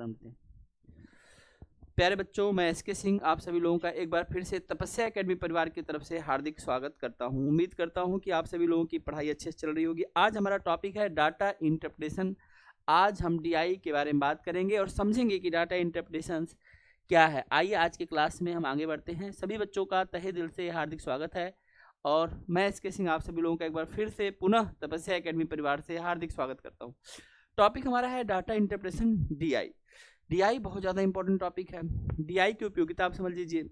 नाम देते हैं। प्यारे बच्चों, मैं एसके सिंह आप सभी लोगों का एक बार फिर से तपस्या एकेडमी परिवार की तरफ से हार्दिक स्वागत करता हूं। उम्मीद करता हूं कि आप सभी लोगों की पढ़ाई अच्छे से चल रही होगी। आज हमारा टॉपिक है डाटा इंटरप्रिटेशन। आज हम डीआई के बारे में बात करेंगे और समझेंगे कि डाटा इंटरप्रिटेशन क्या है। आइए आज के क्लास में हम आगे बढ़ते हैं। सभी बच्चों का तहे दिल से हार्दिक स्वागत है और मैं एसके सिंह आप सभी लोगों का एक बार फिर से पुनः तपस्या एकेडमी परिवार से हार्दिक स्वागत करता हूँ। टॉपिक हमारा है डाटा इंटरप्रिटेशन डीआई। डीआई बहुत ज़्यादा इंपॉर्टेंट टॉपिक है। डीआई की उपयोगिता आप समझ लीजिए,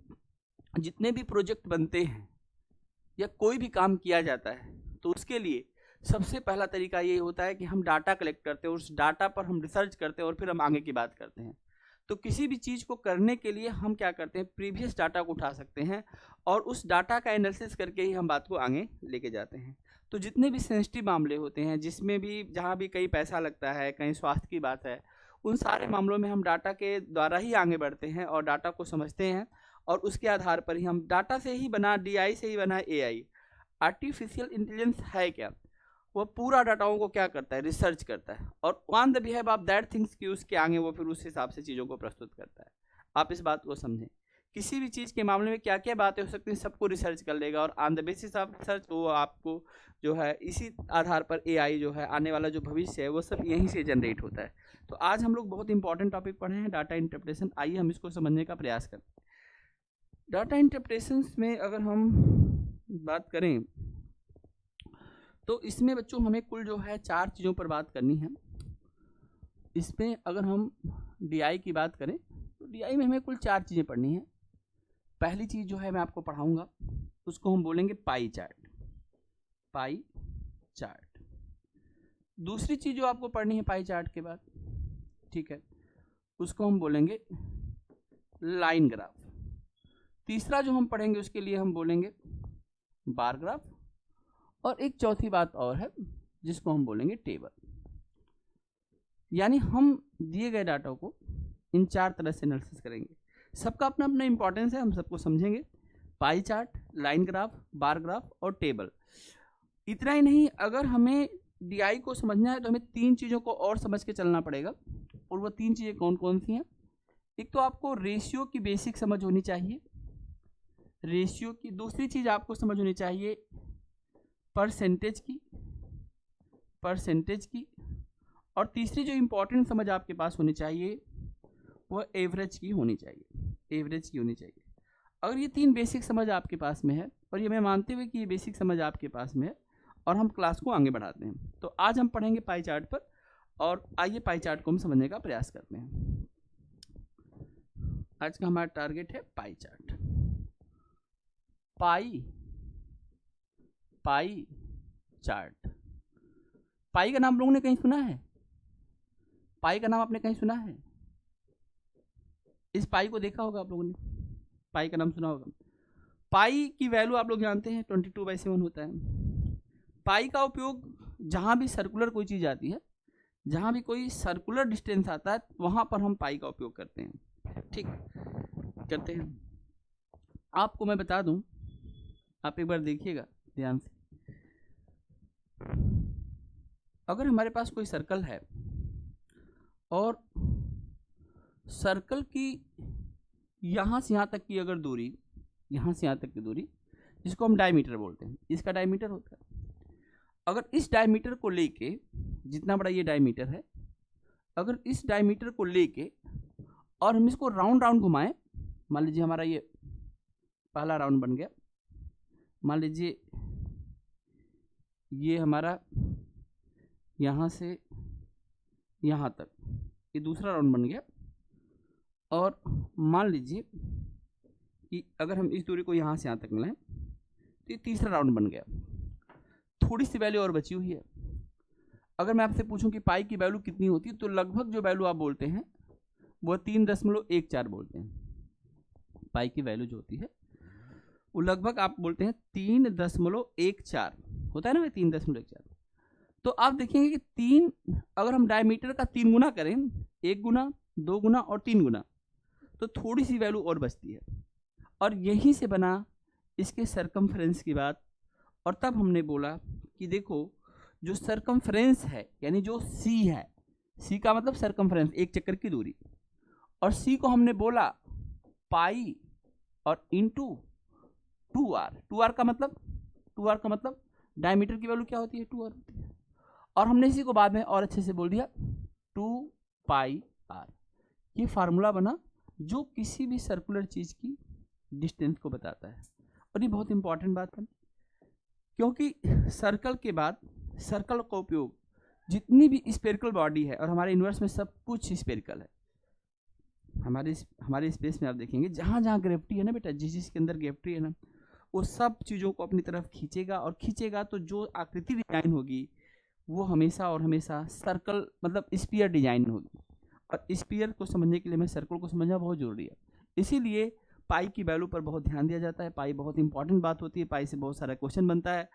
जितने भी प्रोजेक्ट बनते हैं या कोई भी काम किया जाता है तो उसके लिए सबसे पहला तरीका ये होता है कि हम डाटा कलेक्ट करते हैं, उस डाटा पर हम रिसर्च करते हैं और फिर हम आगे की बात करते हैं। तो किसी भी चीज़ को करने के लिए हम क्या करते हैं, प्रीवियस डाटा को उठा सकते हैं और उस डाटा का एनालिसिस करके ही हम बात को आगे लेके जाते हैं। तो जितने भी सेंसिटिव मामले होते हैं, जिसमें भी जहाँ भी कहीं पैसा लगता है, कहीं स्वास्थ्य की बात है, उन सारे मामलों में हम डाटा के द्वारा ही आगे बढ़ते हैं और डाटा को समझते हैं और उसके आधार पर ही हम डाटा से ही बना, डीआई से ही बना एआई। आर्टिफिशियल इंटेलिजेंस है क्या? वो पूरा डाटाओं को क्या करता है, रिसर्च करता है और on the behave of that things की उसके आगे वो फिर उस हिसाब से चीज़ों को प्रस्तुत करता है। आप इस बात को समझें, किसी भी चीज़ के मामले में क्या क्या बातें हो सकती हैं सबको रिसर्च कर लेगा और on the basis of research वो आपको जो है इसी आधार पर एआई जो है आने वाला जो भविष्य है वो सब यहीं से जनरेट होता है। तो आज हम लोग बहुत इंपॉर्टेंट टॉपिक पढ़े हैं, डाटा इंटरप्रिटेशन। आइए हम इसको समझने का प्रयास करें। डाटा इंटरप्रिटेशन में अगर हम बात करें तो इसमें बच्चों हमें कुल जो है 4 चीज़ों पर बात करनी है। इसमें अगर हम डीआई की बात करें तो डीआई में हमें कुल 4 चीज़ें पढ़नी है। पहली चीज़ जो है मैं आपको पढ़ाऊंगा उसको हम बोलेंगे पाई चार्ट। Pie chart. दूसरी चीज़ जो आपको पढ़नी है पाई चार्ट के बाद, ठीक है, उसको हम बोलेंगे लाइन ग्राफ। तीसरा जो हम पढ़ेंगे उसके लिए हम बोलेंगे बार ग्राफ और एक चौथी बात और है जिसको हम बोलेंगे टेबल। यानी हम दिए गए डाटा को इन 4 तरह से एनालिसिस करेंगे। सबका अपना अपना इंपॉर्टेंस है, हम सबको समझेंगे। Pie chart, line graph, bar graph और टेबल। इतना ही नहीं, अगर हमें डीआई को समझना है तो हमें 3 चीज़ों को और समझ के चलना पड़ेगा और वो 3 चीज़ें कौन कौन सी हैं। एक तो आपको रेशियो की बेसिक समझ होनी चाहिए, रेशियो की। दूसरी चीज़ आपको समझ होनी चाहिए परसेंटेज की। और तीसरी जो इम्पोर्टेंट समझ आपके पास होनी चाहिए वह एवरेज की होनी चाहिए। अगर ये 3 बेसिक समझ आपके पास में है और ये मैं मानते हुए कि ये बेसिक समझ आपके पास में है और हम क्लास को आगे बढ़ाते हैं, तो आज हम पढ़ेंगे पाई चार्ट पर। और आइए पाई चार्ट को हम समझने का प्रयास करते हैं। आज का हमारा टारगेट है पाई चार्ट। Pie chart. पाई का नाम लोगों ने कहीं सुना है? पाई का नाम आपने कहीं सुना है? इस पाई को देखा होगा आप लोगों ने, पाई का नाम सुना होगा। पाई की वैल्यू आप लोग जानते हैं 22/7 होता है। पाई का उपयोग जहाँ भी सर्कुलर कोई चीज़ आती है, जहाँ भी कोई सर्कुलर डिस्टेंस आता है वहाँ पर हम पाई का उपयोग करते हैं। ठीक करते हैं। आपको मैं बता दूं, आप एक बार देखिएगा ध्यान से। अगर हमारे पास कोई सर्कल है और सर्कल की यहाँ से यहाँ तक की अगर दूरी, यहाँ से यहाँ तक की दूरी जिसको हम डायमीटर बोलते हैं, इसका डायमीटर होता है। अगर इस डायमीटर को लेके, जितना बड़ा ये डायमीटर है, अगर इस डायमीटर को लेके और हम इसको राउंड राउंड घुमाएं, मान लीजिए हमारा ये पहला राउंड बन गया, मान लीजिए ये हमारा यहाँ से यहाँ तक ये दूसरा राउंड बन गया, और मान लीजिए कि अगर हम इस दूरी को यहाँ से यहाँ तक मिलाएं तो ये तीसरा राउंड बन गया। थोड़ी सी वैल्यू और बची हुई है। अगर मैं आपसे पूछूं कि पाई की वैल्यू कितनी होती है तो लगभग जो वैल्यू आप बोलते हैं वो 3.14 बोलते हैं। पाई की वैल्यू जो होती है वो लगभग आप बोलते हैं 3.14 होता है ना, 3.14। तो आप देखेंगे कि 3, अगर हम डायमीटर का 3 गुना करें, 1 गुना, 2 गुना और 3 गुना, तो थोड़ी सी वैल्यू और बचती है। और यहीं से बना इसके सरकमफ्रेंस की बात। और तब हमने बोला कि देखो जो सरकमफ्रेंस है, यानी जो सी है, सी का मतलब सरकमफ्रेंस, एक चक्कर की दूरी, और c को हमने बोला पाई और इंटू 2r। 2r का मतलब डायमीटर की वैल्यू क्या होती है, 2r होती है। और हमने इसी को बाद में और अच्छे से बोल दिया 2 पाई r। ये फार्मूला बना जो किसी भी सर्कुलर चीज की डिस्टेंस को बताता है। और ये बहुत इंपॉर्टेंट बात है, क्योंकि सर्कल के बाद सर्कल का उपयोग जितनी भी स्फेरिकल बॉडी है, और हमारे यूनिवर्स में सब कुछ स्फेरिकल है। हमारे स्पेस में आप देखेंगे जहाँ जहाँ ग्रेविटी है ना बेटा, जिस जिसके अंदर ग्रेविटी है ना, वो सब चीज़ों को अपनी तरफ खींचेगा, और खींचेगा तो जो आकृति डिजाइन होगी वो हमेशा और हमेशा सर्कल मतलब स्फीयर डिजाइन होगी। और स्फीयर को समझने के लिए मैं सर्कल को समझना बहुत जरूरी है। इसीलिए पाई की वैल्यू पर बहुत ध्यान दिया जाता है। पाई बहुत इंपॉर्टेंट बात होती है, पाई से बहुत सारा क्वेश्चन बनता है।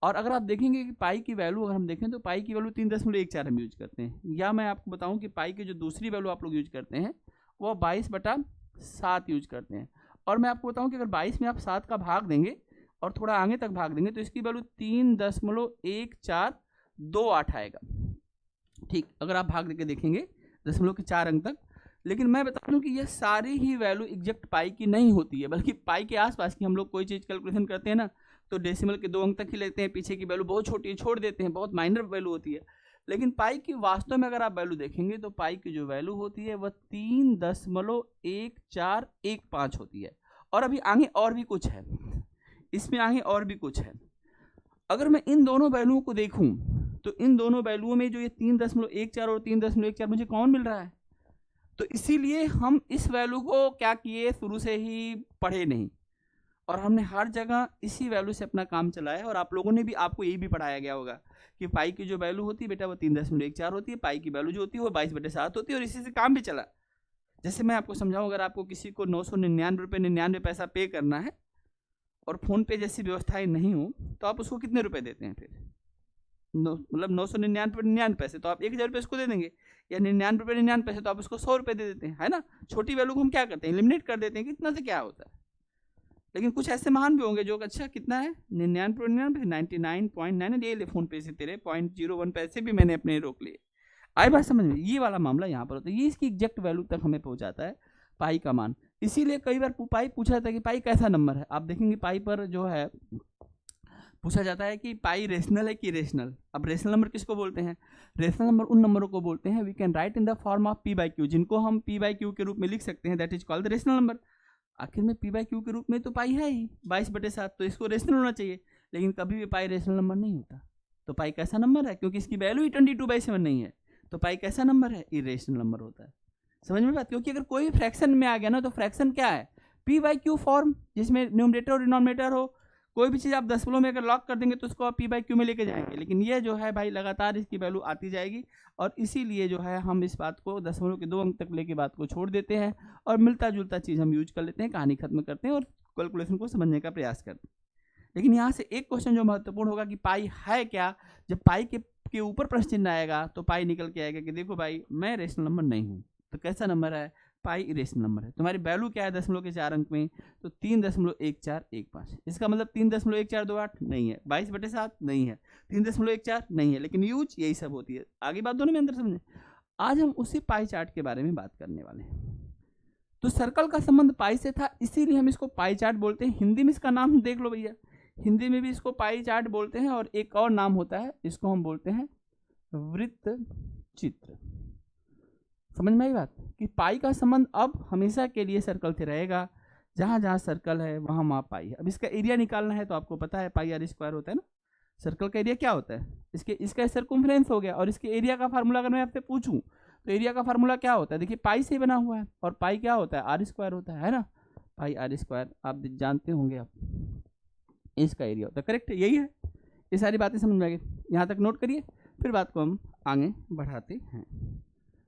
और अगर आप देखेंगे कि पाई की वैल्यू अगर हम देखें तो पाई की वैल्यू 3.14 हम यूज करते हैं। या मैं आपको बताऊं कि पाई की जो दूसरी वैल्यू आप लोग यूज करते हैं वो 22/7 यूज करते हैं। और मैं आपको बताऊं कि अगर 22 में आप 7 का भाग देंगे और थोड़ा आगे तक भाग देंगे तो इसकी वैल्यू 3.1428 आएगा। ठीक, अगर आप भाग देके देखेंगे दशमलव के 4 अंक तक। लेकिन मैं बता दूं कि यह सारी ही वैल्यू एग्जैक्ट पाई की नहीं होती है, बल्कि पाई के आसपास की हम लोग कोई चीज़ कैलकुलेशन करते हैं ना तो डेसिमल के 2 अंक तक ही लेते हैं, पीछे की वैल्यू बहुत छोटी है छोड़ देते हैं, बहुत माइनर वैल्यू होती है। लेकिन पाई की वास्तव में अगर आप वैल्यू देखेंगे तो पाई की जो वैल्यू होती है वह 3.1415 होती है। और अभी आगे और भी कुछ है, इसमें आगे और भी कुछ है। अगर मैं इन दोनों वैल्यूओं को देखूं तो इन दोनों वैल्यूओं में जो ये 3.14 और 3.14 मुझे कौन मिल रहा है, तो इसीलिए हम इस वैल्यू को क्या किए, शुरू से ही पढ़े नहीं, और हमने हर जगह इसी वैल्यू से अपना काम चलाया। और आप लोगों ने भी, आपको यही भी पढ़ाया गया होगा कि पाई की जो वैल्यू होती है बेटा वो 3.14 होती है, पाई की वैल्यू जो होती है वो 22/7 होती है, और इसी से काम भी चला। जैसे मैं आपको समझाऊं, अगर आपको किसी को 999.99 पे करना है और फोन पे जैसी व्यवस्थाएं नहीं हो तो आप उसको कितने रुपए देते हैं फिर, मतलब 999.99 तो आप 1000 रुपये उसको दे देंगे, या 99.99 तो आप उसको 100 रुपये दे देते हैं, है ना। छोटी वैल्यू को हम क्या करते हैं, एलिमिनेट कर देते हैं कि इतना से क्या होता है। लेकिन कुछ ऐसे महान भी होंगे जो अच्छा कितना है 99.99 ये ले फोन पे से तेरे 0.01 पैसे भी मैंने अपने रोक लिए। आई बात समझ में, ये वाला मामला यहाँ पर होता है। ये इसकी एग्जैक्ट वैल्यू तक हमें पहुँचाता है पाई का मान। इसीलिए कई बार पाई पूछा जाता है कि पाई कैसा नंबर है। आप देखेंगे पाई पर जो है पूछा जाता है कि पाई रेशनल है कि इरेशनल। अब रेशनल नंबर किसको बोलते हैं, रेशनल नंबर उन नंबरों को बोलते हैं we can write in the form of p/q, जिनको हम p/q के रूप में लिख सकते हैं, that is called the rational number. आखिर में p/q के रूप में तो पाई है ही 22/7, तो इसको रेशनल होना चाहिए। लेकिन कभी भी पाई रेशनल नंबर नहीं होता। तो पाई कैसा नंबर है, क्योंकि इसकी वैल्यू ही 22/7 नहीं है, तो पाई कैसा नंबर है, इरेशनल नंबर होता है। समझ में बात, क्योंकि अगर कोई फ्रैक्शन में आ गया ना तो फ्रैक्शन क्या है, p/q फॉर्म, जिसमें न्यूमरेटर और डिनोमिनेटर हो। कोई भी चीज़ आप दशमलव में अगर लॉक कर देंगे तो उसको आप p/q में लेके जाएंगे, लेकिन ये जो है भाई लगातार इसकी वैल्यू आती जाएगी। और इसीलिए जो है हम इस बात को दशमलव के 2 अंक तक लेके बात को छोड़ देते हैं और मिलता जुलता चीज़ हम यूज कर लेते हैं, कहानी खत्म करते हैं और कैलकुलेशन को समझने का प्रयास करते हैं। लेकिन यहाँ से एक क्वेश्चन जो महत्वपूर्ण होगा कि पाई है क्या, जब पाई के ऊपर प्रश्न चिन्ह आएगा तो पाई निकल के आएगा कि देखो भाई मैं रेशनल नंबर नहीं हूँ। तो कैसा नंबर है, पाई इरेशनल नंबर है। तुम्हारी वैल्यू क्या है दशमलव के 4 अंक में, तो 3.1415। इसका मतलब 3.1428 नहीं है, 22/7 नहीं है, 3.14 नहीं है, लेकिन यूज यही सब होती है। आगे बात दोनों में अंदर समझे। आज हम उसी पाई चार्ट के बारे में बात करने वाले हैं। तो सर्कल का संबंध पाई से था, इसीलिए हम इसको पाई चार्ट बोलते हैं। हिंदी में इसका नाम देख लो भैया, हिंदी में भी इसको पाई चार्ट बोलते हैं, और एक और नाम होता है, इसको हम बोलते हैं वृत्त चित्र। समझ में आई बात, कि पाई का संबंध अब हमेशा के लिए सर्कल से रहेगा। जहाँ जहाँ सर्कल है वहाँ वहाँ पाई है। अब इसका एरिया निकालना है तो आपको पता है पाई r स्क्वायर होता है ना। सर्कल का एरिया क्या होता है, इसका सर्कमफ्रेंस हो गया। और इसके एरिया का फार्मूला अगर मैं आपसे पूछूं तो एरिया का फार्मूला क्या होता है, देखिए पाई से बना हुआ है, और पाई क्या होता है, r स्क्वायर होता है ना। पाई r स्क्वायर आप जानते होंगे, आप इसका एरिया होता है, करेक्ट यही है। ये सारी बातें समझ में आ गई, यहाँ तक नोट करिए, फिर बात को हम आगे बढ़ाते हैं।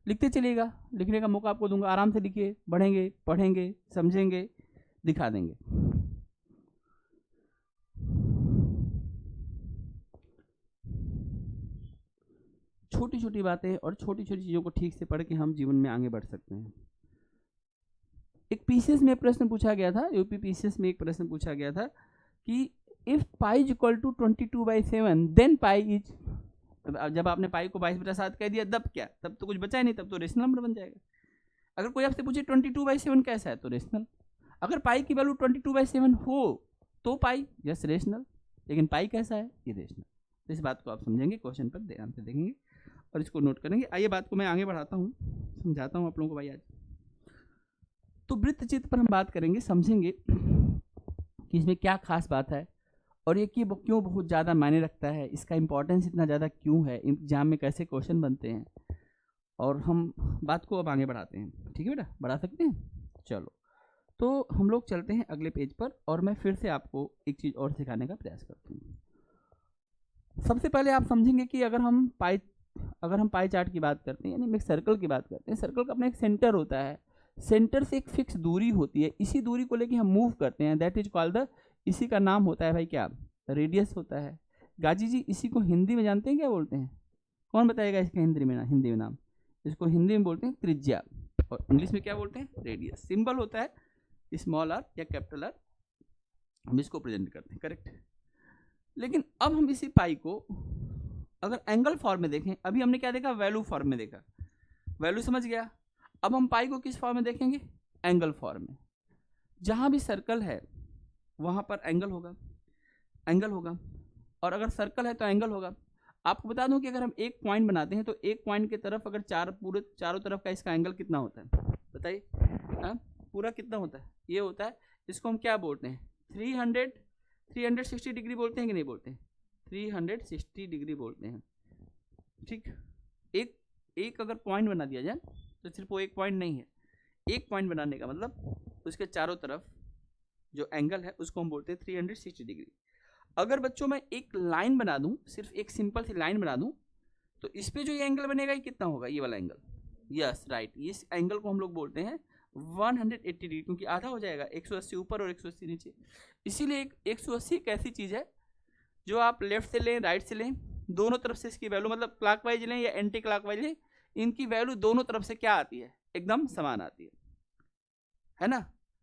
लिखते चलिएगा, लिखने का मौका आपको दूंगा, आराम से लिखिए, बढ़ेंगे, पढ़ेंगे, समझेंगे, दिखा देंगे। छोटी छोटी बातें और छोटी छोटी चीज़ों को ठीक से पढ़ के हम जीवन में आगे बढ़ सकते हैं। एक पीसीएस में प्रश्न पूछा गया था, यूपी पीसीएस में एक प्रश्न पूछा गया था कि if pi is equal to 22/7 then pi is, जब आपने पाई को 22/7 कह दिया तब क्या, तब तो कुछ बचा ही नहीं, तब तो रेशनल नंबर बन जाएगा। अगर कोई आपसे पूछे 22/7 कैसा है तो रेशनल। अगर पाई की वैल्यू 22/7 हो तो पाई यस रेशनल, लेकिन पाई कैसा है इरेशनल। तो इस बात को आप समझेंगे, क्वेश्चन पर ध्यान से देखेंगे और इसको नोट करेंगे। आइए बात को मैं आगे बढ़ाता हूँ, समझाता हूँ आप लोगों को भाई। आज तो वृत्त चित्र पर हम बात करेंगे, समझेंगे कि इसमें क्या खास बात है और ये क्यों बहुत ज़्यादा मायने रखता है, इसका इंपॉर्टेंस इतना ज़्यादा क्यों है, एग्जाम में कैसे क्वेश्चन बनते हैं, और हम बात को अब आगे बढ़ाते हैं। ठीक है बेटा, बढ़ा सकते हैं। चलो तो हम लोग चलते हैं अगले पेज पर और मैं फिर से आपको एक चीज़ और सिखाने का प्रयास करता हूँ। सबसे पहले आप समझेंगे कि अगर हम पाई चार्ट की बात करते हैं, यानी एक सर्कल की बात करते हैं, सर्कल का अपना एक सेंटर होता है, सेंटर से एक फिक्स दूरी होती है, इसी दूरी को लेके हम मूव करते हैं, दैट इज कॉल्ड द, इसी का नाम होता है भाई क्या, रेडियस होता है। गाजी जी इसी को हिंदी में जानते हैं क्या बोलते हैं, कौन बताएगा इसका हिंदी में नाम? इसको हिंदी में बोलते हैं त्रिज्या और इंग्लिश में क्या बोलते हैं, रेडियस। सिंबल होता है स्मॉल आर या कैपिटल आर, हम इसको प्रेजेंट करते हैं, करेक्ट। लेकिन अब हम इसी पाई को अगर एंगल फॉर्म में देखें, अभी हमने क्या देखा, वैल्यू फॉर्म में देखा, वैल्यू समझ गया। अब हम पाई को किस फॉर्म में देखेंगे, एंगल फॉर्म में। जहां भी सर्कल है वहां पर एंगल होगा, और अगर सर्कल है तो एंगल होगा। आपको बता दूं कि अगर हम एक पॉइंट बनाते हैं तो एक पॉइंट की तरफ अगर चारों तरफ का इसका एंगल कितना होता है बताइए, पूरा कितना होता है, ये होता है। इसको हम क्या बोलते हैं, 360 डिग्री बोलते हैं कि नहीं बोलते हैं, 360 डिग्री बोलते हैं। ठीक, एक अगर पॉइंट बना दिया जाए तो सिर्फ वो एक पॉइंट नहीं है, एक पॉइंट बनाने का मतलब उसके चारों तरफ जो एंगल है उसको हम बोलते हैं 360 डिग्री। अगर बच्चों मैं एक लाइन बना दूं, सिर्फ एक सिंपल सी लाइन बना दूं, तो इस पे जो ये एंगल बनेगा ये कितना होगा, ये वाला एंगल, यस राइट, इस एंगल को हम लोग बोलते हैं 180 डिग्री, क्योंकि आधा हो जाएगा, 180 ऊपर और 180 नीचे। इसीलिए 180 एक ऐसी चीज़ है जो आप लेफ्ट से लें राइट से लें, दोनों तरफ से इसकी वैल्यू, मतलब क्लॉकवाइज लें या एंटी क्लॉकवाइज लें, इनकी वैल्यू दोनों तरफ से क्या आती है, एकदम समान आती है ना।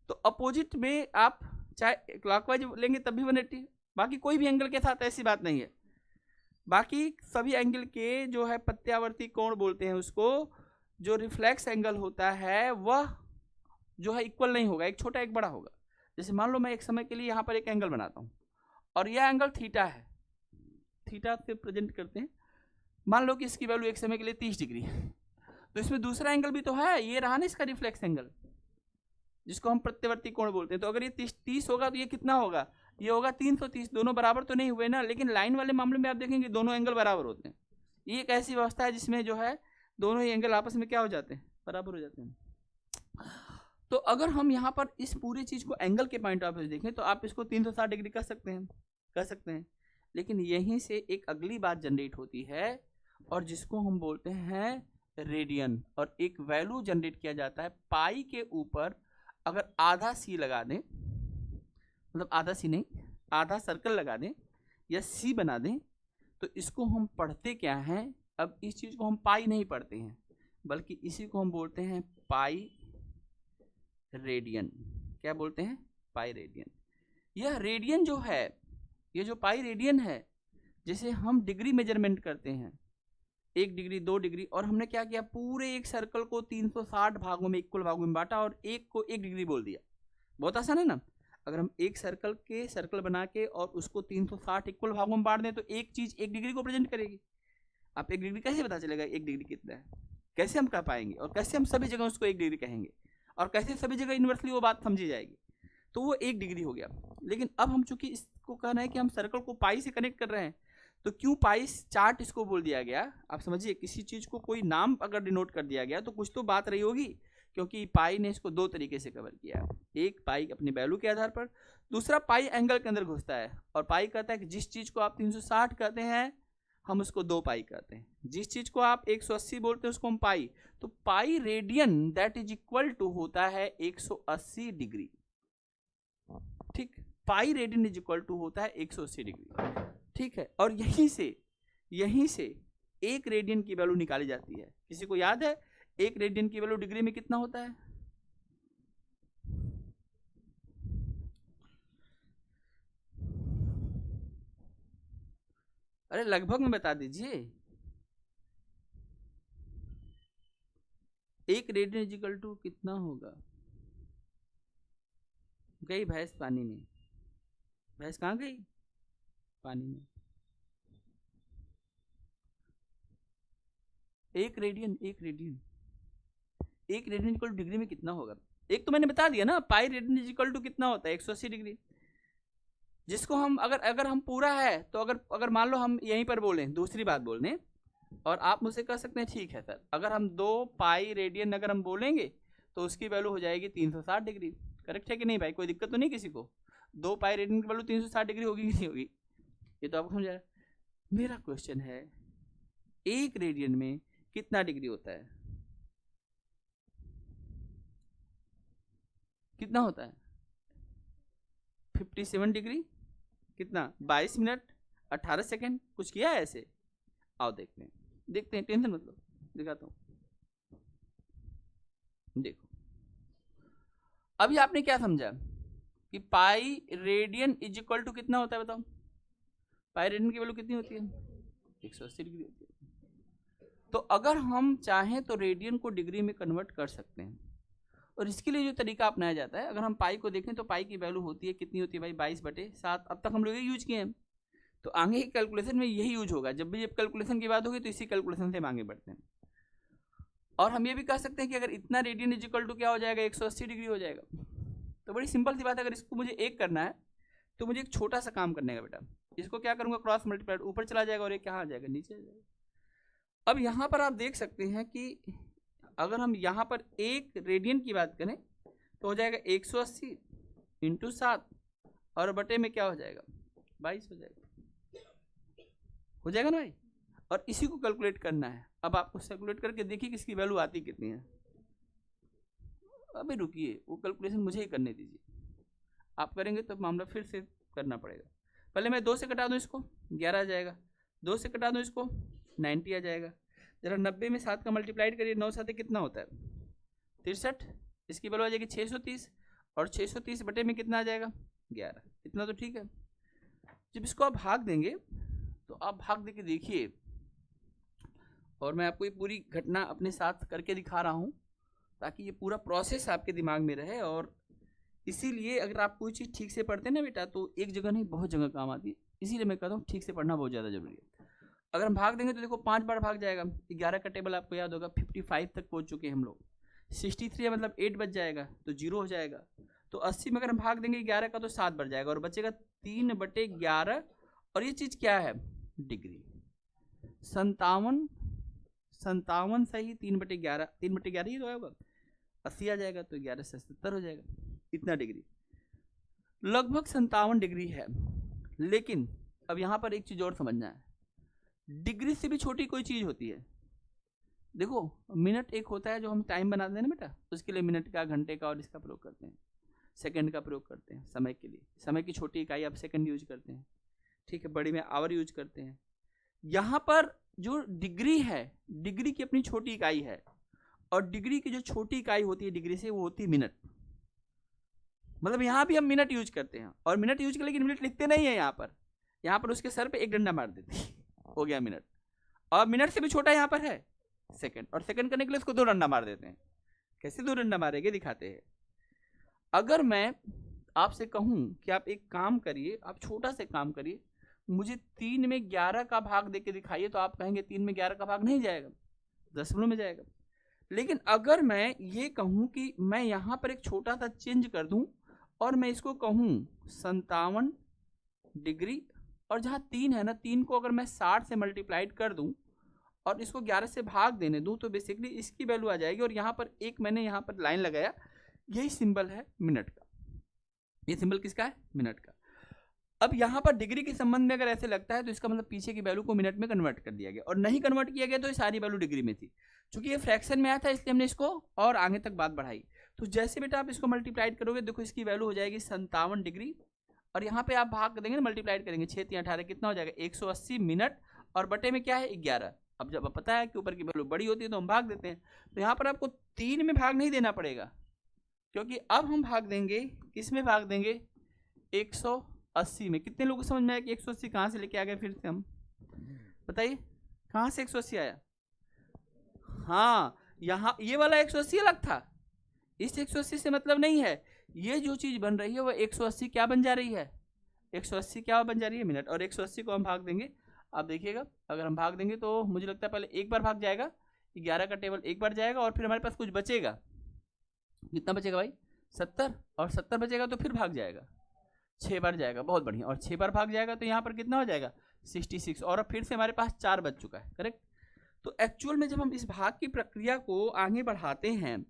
तो अपोजिट में आप चाहे क्लॉकवाइज लेंगे तब भी 180, बाकी कोई भी एंगल के साथ ऐसी बात नहीं है। बाकी सभी एंगल के जो है प्रत्यावर्ती कोण बोलते हैं उसको, जो रिफ्लेक्स एंगल होता है वह जो है इक्वल नहीं होगा, एक छोटा एक बड़ा होगा। जैसे मान लो मैं एक समय के लिए यहाँ पर एक एंगल बनाता हूँ और यह एंगल थीटा है, थीटा से प्रेजेंट करते हैं, मान लो कि इसकी वैल्यू एक समय के लिए 30 डिग्री है, तो इसमें दूसरा एंगल भी तो है, ये रहा ना इसका रिफ्लेक्स एंगल, जिसको हम प्रत्यावर्ती कोण बोलते हैं। तो अगर ये 30 होगा तो ये कितना होगा, ये होगा 330, दोनों बराबर तो नहीं हुए ना, लेकिन लाइन वाले मामले में आप देखेंगे दोनों एंगल बराबर होते हैं। ये एक ऐसी व्यवस्था है जिसमें जो है दोनों ही एंगल आपस में क्या हो जाते हैं, बराबर हो जाते हैं। तो अगर हम यहाँ पर इस पूरी चीज़ को एंगल के पॉइंट ऑफ व्यू देखें तो आप इसको 360 डिग्री कर सकते हैं, लेकिन यहीं से एक अगली बात जनरेट होती है और जिसको हम बोलते हैं रेडियन, और एक वैल्यू जनरेट किया जाता है पाई के ऊपर। अगर आधा सी लगा दें, मतलब आधा सी नहीं, आधा सर्कल लगा दें या सी बना दें, तो इसको हम पढ़ते क्या हैं, अब इस चीज़ को हम पाई नहीं पढ़ते हैं, बल्कि इसी को हम बोलते हैं पाई रेडियन। क्या बोलते हैं, पाई रेडियन। यह रेडियन जो है, ये जो पाई रेडियन है, जैसे हम डिग्री मेजरमेंट करते हैं, 1 डिग्री 2 डिग्री, और हमने क्या किया, पूरे एक सर्कल को 360 भागों में, इक्वल भागों में बांटा और एक को 1 डिग्री बोल दिया। बहुत आसान है ना। अगर हम एक सर्कल बना के और उसको 360 इक्वल भागों में बांट दें तो एक चीज 1 डिग्री को प्रेजेंट करेगी। आप 1 डिग्री कैसे पता चलेगा 1 डिग्री कितना है, कैसे हम कह पाएंगे, और कैसे हम सभी जगह उसको 1 डिग्री कहेंगे, और कैसे सभी जगह यूनिवर्सली वो बात समझी जाएगी। तो वो 1 डिग्री हो गया। लेकिन अब हम चूंकि इसको कहना है कि हम सर्कल को पाई से कनेक्ट कर रहे हैं, तो क्यों पाई चार्ट इसको बोल दिया गया। आप समझिए, किसी चीज़ को कोई नाम अगर डिनोट कर दिया गया तो कुछ तो बात रही होगी, क्योंकि पाई ने इसको 2 तरीके से कवर किया। एक पाई अपनी वैल्यू के आधार पर, दूसरा पाई एंगल के अंदर घुसता है और पाई कहता है कि जिस चीज़ को आप 360 कहते हैं हम उसको 2 पाई कहते हैं, जिस चीज़ को आप 180 बोलते हैं उसको हम पाई। तो pi radian that is equal to होता है 180 डिग्री। ठीक, pi radian is equal to होता है 180 डिग्री। ठीक है, और यहीं से 1 रेडियन की वैल्यू निकाली जाती है। किसी को याद है 1 रेडियन की वैल्यू डिग्री में कितना होता है? अरे लगभग में बता दीजिए। 1 रेडियन इजिकल टू कितना होगा? गई भैंस पानी में। भैंस कहाँ गई? पानी में। 1 रेडियन इक्वल टू डिग्री में कितना होगा? एक तो मैंने बता दिया ना, पाई रेडियन इक्वल टू कितना होता है? 180 डिग्री। जिसको हम अगर हम पूरा है तो अगर मान लो हम यहीं पर बोलें, दूसरी बात बोल दें, और आप मुझसे कह सकते हैं ठीक है सर, अगर हम 2 पाई रेडियन अगर हम बोलेंगे तो उसकी वैल्यू हो जाएगी 360 डिग्री। करेक्ट है कि नहीं भाई? कोई दिक्कत तो नहीं किसी को? 2 पाई रेडियन की वैल्यू 360 डिग्री होगी कि नहीं होगी? ये तो आपको समझ आया। मेरा क्वेश्चन है 1 रेडियन में कितना डिग्री होता है? कितना होता है? 57 डिग्री। कितना? 22 मिनट 18 सेकेंड। कुछ किया है ऐसे? आओ देखते हैं, टेंशन मत लो, दिखाता हूँ। देखो, अभी आपने क्या समझा कि pi radian is equal to कितना होता है? बताओ, पाई रेडियन की वैल्यू कितनी होती है? 180 डिग्री होती है। तो अगर हम चाहें तो रेडियन को डिग्री में कन्वर्ट कर सकते हैं, और इसके लिए जो तरीका अपनाया जाता है, अगर हम पाई को देखें तो पाई की वैल्यू होती है, कितनी होती है भाई? 22/7। अब तक हम लोग यूज किए हैं, तो आगे की कैलकुलेशन में यही यूज होगा। जब भी जब कैलकुलेशन की बात होगी तो इसी कैलकुलेशन से हम आगे बढ़ते हैं। और हम ये भी कह सकते हैं कि अगर इतना रेडियन इज इक्वल टू क्या हो जाएगा? 180 डिग्री हो जाएगा। तो बड़ी सिंपल सी बात है, अगर इसको मुझे एक करना है तो मुझे एक छोटा सा काम करने का बेटा। इसको क्या करूँगा? क्रॉस मल्टीप्लाइड, ऊपर चला जाएगा और ये कहाँ आ जाएगा? नीचे आ जाएगा। अब यहाँ पर आप देख सकते हैं कि अगर हम यहाँ पर 1 रेडियन की बात करें तो हो जाएगा 180 × 7 और बटे में क्या हो जाएगा? 22 हो जाएगा। हो जाएगा ना भाई? और इसी को कैलकुलेट करना है। अब आपको कैलकुलेट करके देखिए कि इसकी वैल्यू आती कितनी है। अबे रुकिए, वो कैलकुलेशन मुझे ही करने दीजिए। आप करेंगे तो मामला फिर से करना पड़ेगा। पहले मैं 2 से कटा दूं इसको, 11 आ जाएगा। 2 से कटा दूं इसको, 90 आ जाएगा। जरा 90 में 7 का मल्टीप्लाइड करिए, 9 7 कितना होता है? 63। इसकी वैल्यू आ जाएगी 630, और 630 बटे में कितना आ जाएगा? 11। इतना तो ठीक है। जब इसको आप भाग देंगे तो आप भाग दे के देखिए, और मैं आपको ये पूरी घटना अपने साथ करके दिखा रहा हूँ ताकि ये पूरा प्रोसेस आपके दिमाग में रहे। और इसीलिए अगर आप कोई चीज़ ठीक से पढ़ते हैं ना बेटा, तो एक जगह नहीं बहुत जगह काम आती है। इसीलिए मैं कहता हूँ ठीक से पढ़ना बहुत ज़्यादा जरूरी है। अगर हम भाग देंगे तो देखो 5 बार भाग जाएगा। 11 का टेबल आपको याद होगा, 55 तक पहुँच चुके हैं हम लोग। 63 मतलब 8 बच जाएगा तो 0 हो जाएगा। तो 80 में अगर हम भाग देंगे 11 का तो 7 बढ़ जाएगा और बचेगा 3/11। और ये चीज़ क्या है? डिग्री। 57 सही, 3/11, 3/11 ही तो होगा। 80 आ जाएगा तो 11 से 70 हो जाएगा। इतना डिग्री, लगभग 57 डिग्री है। लेकिन अब यहाँ पर एक चीज़ और समझना है, डिग्री से भी छोटी कोई चीज़ होती है। देखो, मिनट एक होता है जो हम टाइम बनाते हैं ना बेटा, उसके लिए मिनट का, घंटे का और इसका प्रयोग करते हैं। सेकंड का प्रयोग करते हैं समय के लिए। समय की छोटी इकाई आप सेकंड यूज करते हैं, ठीक है। बड़ी में आवर यूज करते हैं। यहाँ पर जो डिग्री है, डिग्री की अपनी छोटी इकाई है, और डिग्री की जो छोटी इकाई होती है डिग्री से, वो होती है मिनट। मतलब यहाँ भी हम मिनट यूज करते हैं, और मिनट यूज कर, लेकिन मिनट लिखते नहीं है यहाँ पर उसके सर पे एक डंडा मार देते हैं, हो गया मिनट। और मिनट से भी छोटा यहाँ पर है सेकंड, और सेकंड करने के लिए उसको 2 डंडा मार देते हैं। कैसे 2 डंडा मारेंगे दिखाते हैं। अगर मैं आपसे कहूँ कि आप एक काम करिए, आप छोटा से काम करिए, मुझे 3 में 11 का भाग देके दिखाइए, तो आप कहेंगे 3 में 11 का भाग नहीं जाएगा, दशमलव में जाएगा। लेकिन अगर मैं ये कहूँ कि मैं यहाँ पर एक छोटा सा चेंज कर दूँ और मैं इसको कहूँ 57 डिग्री, और जहाँ 3 है ना, 3 को अगर मैं 60 से मल्टीप्लाइड कर दूँ और इसको 11 से भाग देने दूँ, तो बेसिकली इसकी वैल्यू आ जाएगी। और यहाँ पर एक मैंने यहाँ पर लाइन लगाया, यही सिंबल है मिनट का। ये सिंबल किसका है? मिनट का। अब यहाँ पर डिग्री के संबंध में अगर ऐसे लगता है तो इसका मतलब पीछे की वैल्यू को मिनट में कन्वर्ट कर दिया गया, और नहीं कन्वर्ट किया गया तो ये सारी वैल्यू डिग्री में थी। चूंकि ये फ्रैक्शन में आया था इसलिए हमने इसको और आगे तक बात बढ़ाई। तो जैसे बेटा आप इसको मल्टीप्लाइड करोगे, देखो इसकी वैल्यू हो जाएगी 57 डिग्री, और यहाँ पे आप भाग देंगे ना, मल्टीप्लाइड करेंगे, 6 3 18 कितना हो जाएगा? 180 मिनट, और बटे में क्या है? 11। अब जब पता है कि ऊपर की वैल्यू बड़ी होती है तो हम भाग देते हैं। तो यहाँ पर आपको 3 में भाग नहीं देना पड़ेगा, क्योंकि अब हम भाग देंगे, किस में भाग देंगे? 180 में। कितने लोगों को समझ में आया कि 180 कहाँ से लेके आ गए? फिर से हम बताइए, कहाँ से 180 आया? हाँ, यहाँ ये वाला 180 अलग था, इस 180 से मतलब नहीं है। ये जो चीज़ बन रही है वो 180 क्या बन जा रही है, 180 क्या बन जा रही है, मिनट। और 180 को हम भाग देंगे, आप देखिएगा अगर हम भाग देंगे तो मुझे लगता है पहले एक बार भाग जाएगा, 11 का टेबल एक बार जाएगा और फिर हमारे पास कुछ बचेगा, कितना बचेगा भाई 70, और 70 बचेगा तो फिर भाग जाएगा, 6 बार जाएगा, बहुत बढ़िया। और 6 बार भाग जाएगा तो यहाँ पर कितना हो जाएगा 66, और अब फिर से हमारे पास 4 बच चुका है, करेक्ट। तो एक्चुअल में जब हम इस भाग की प्रक्रिया को आगे बढ़ाते हैं,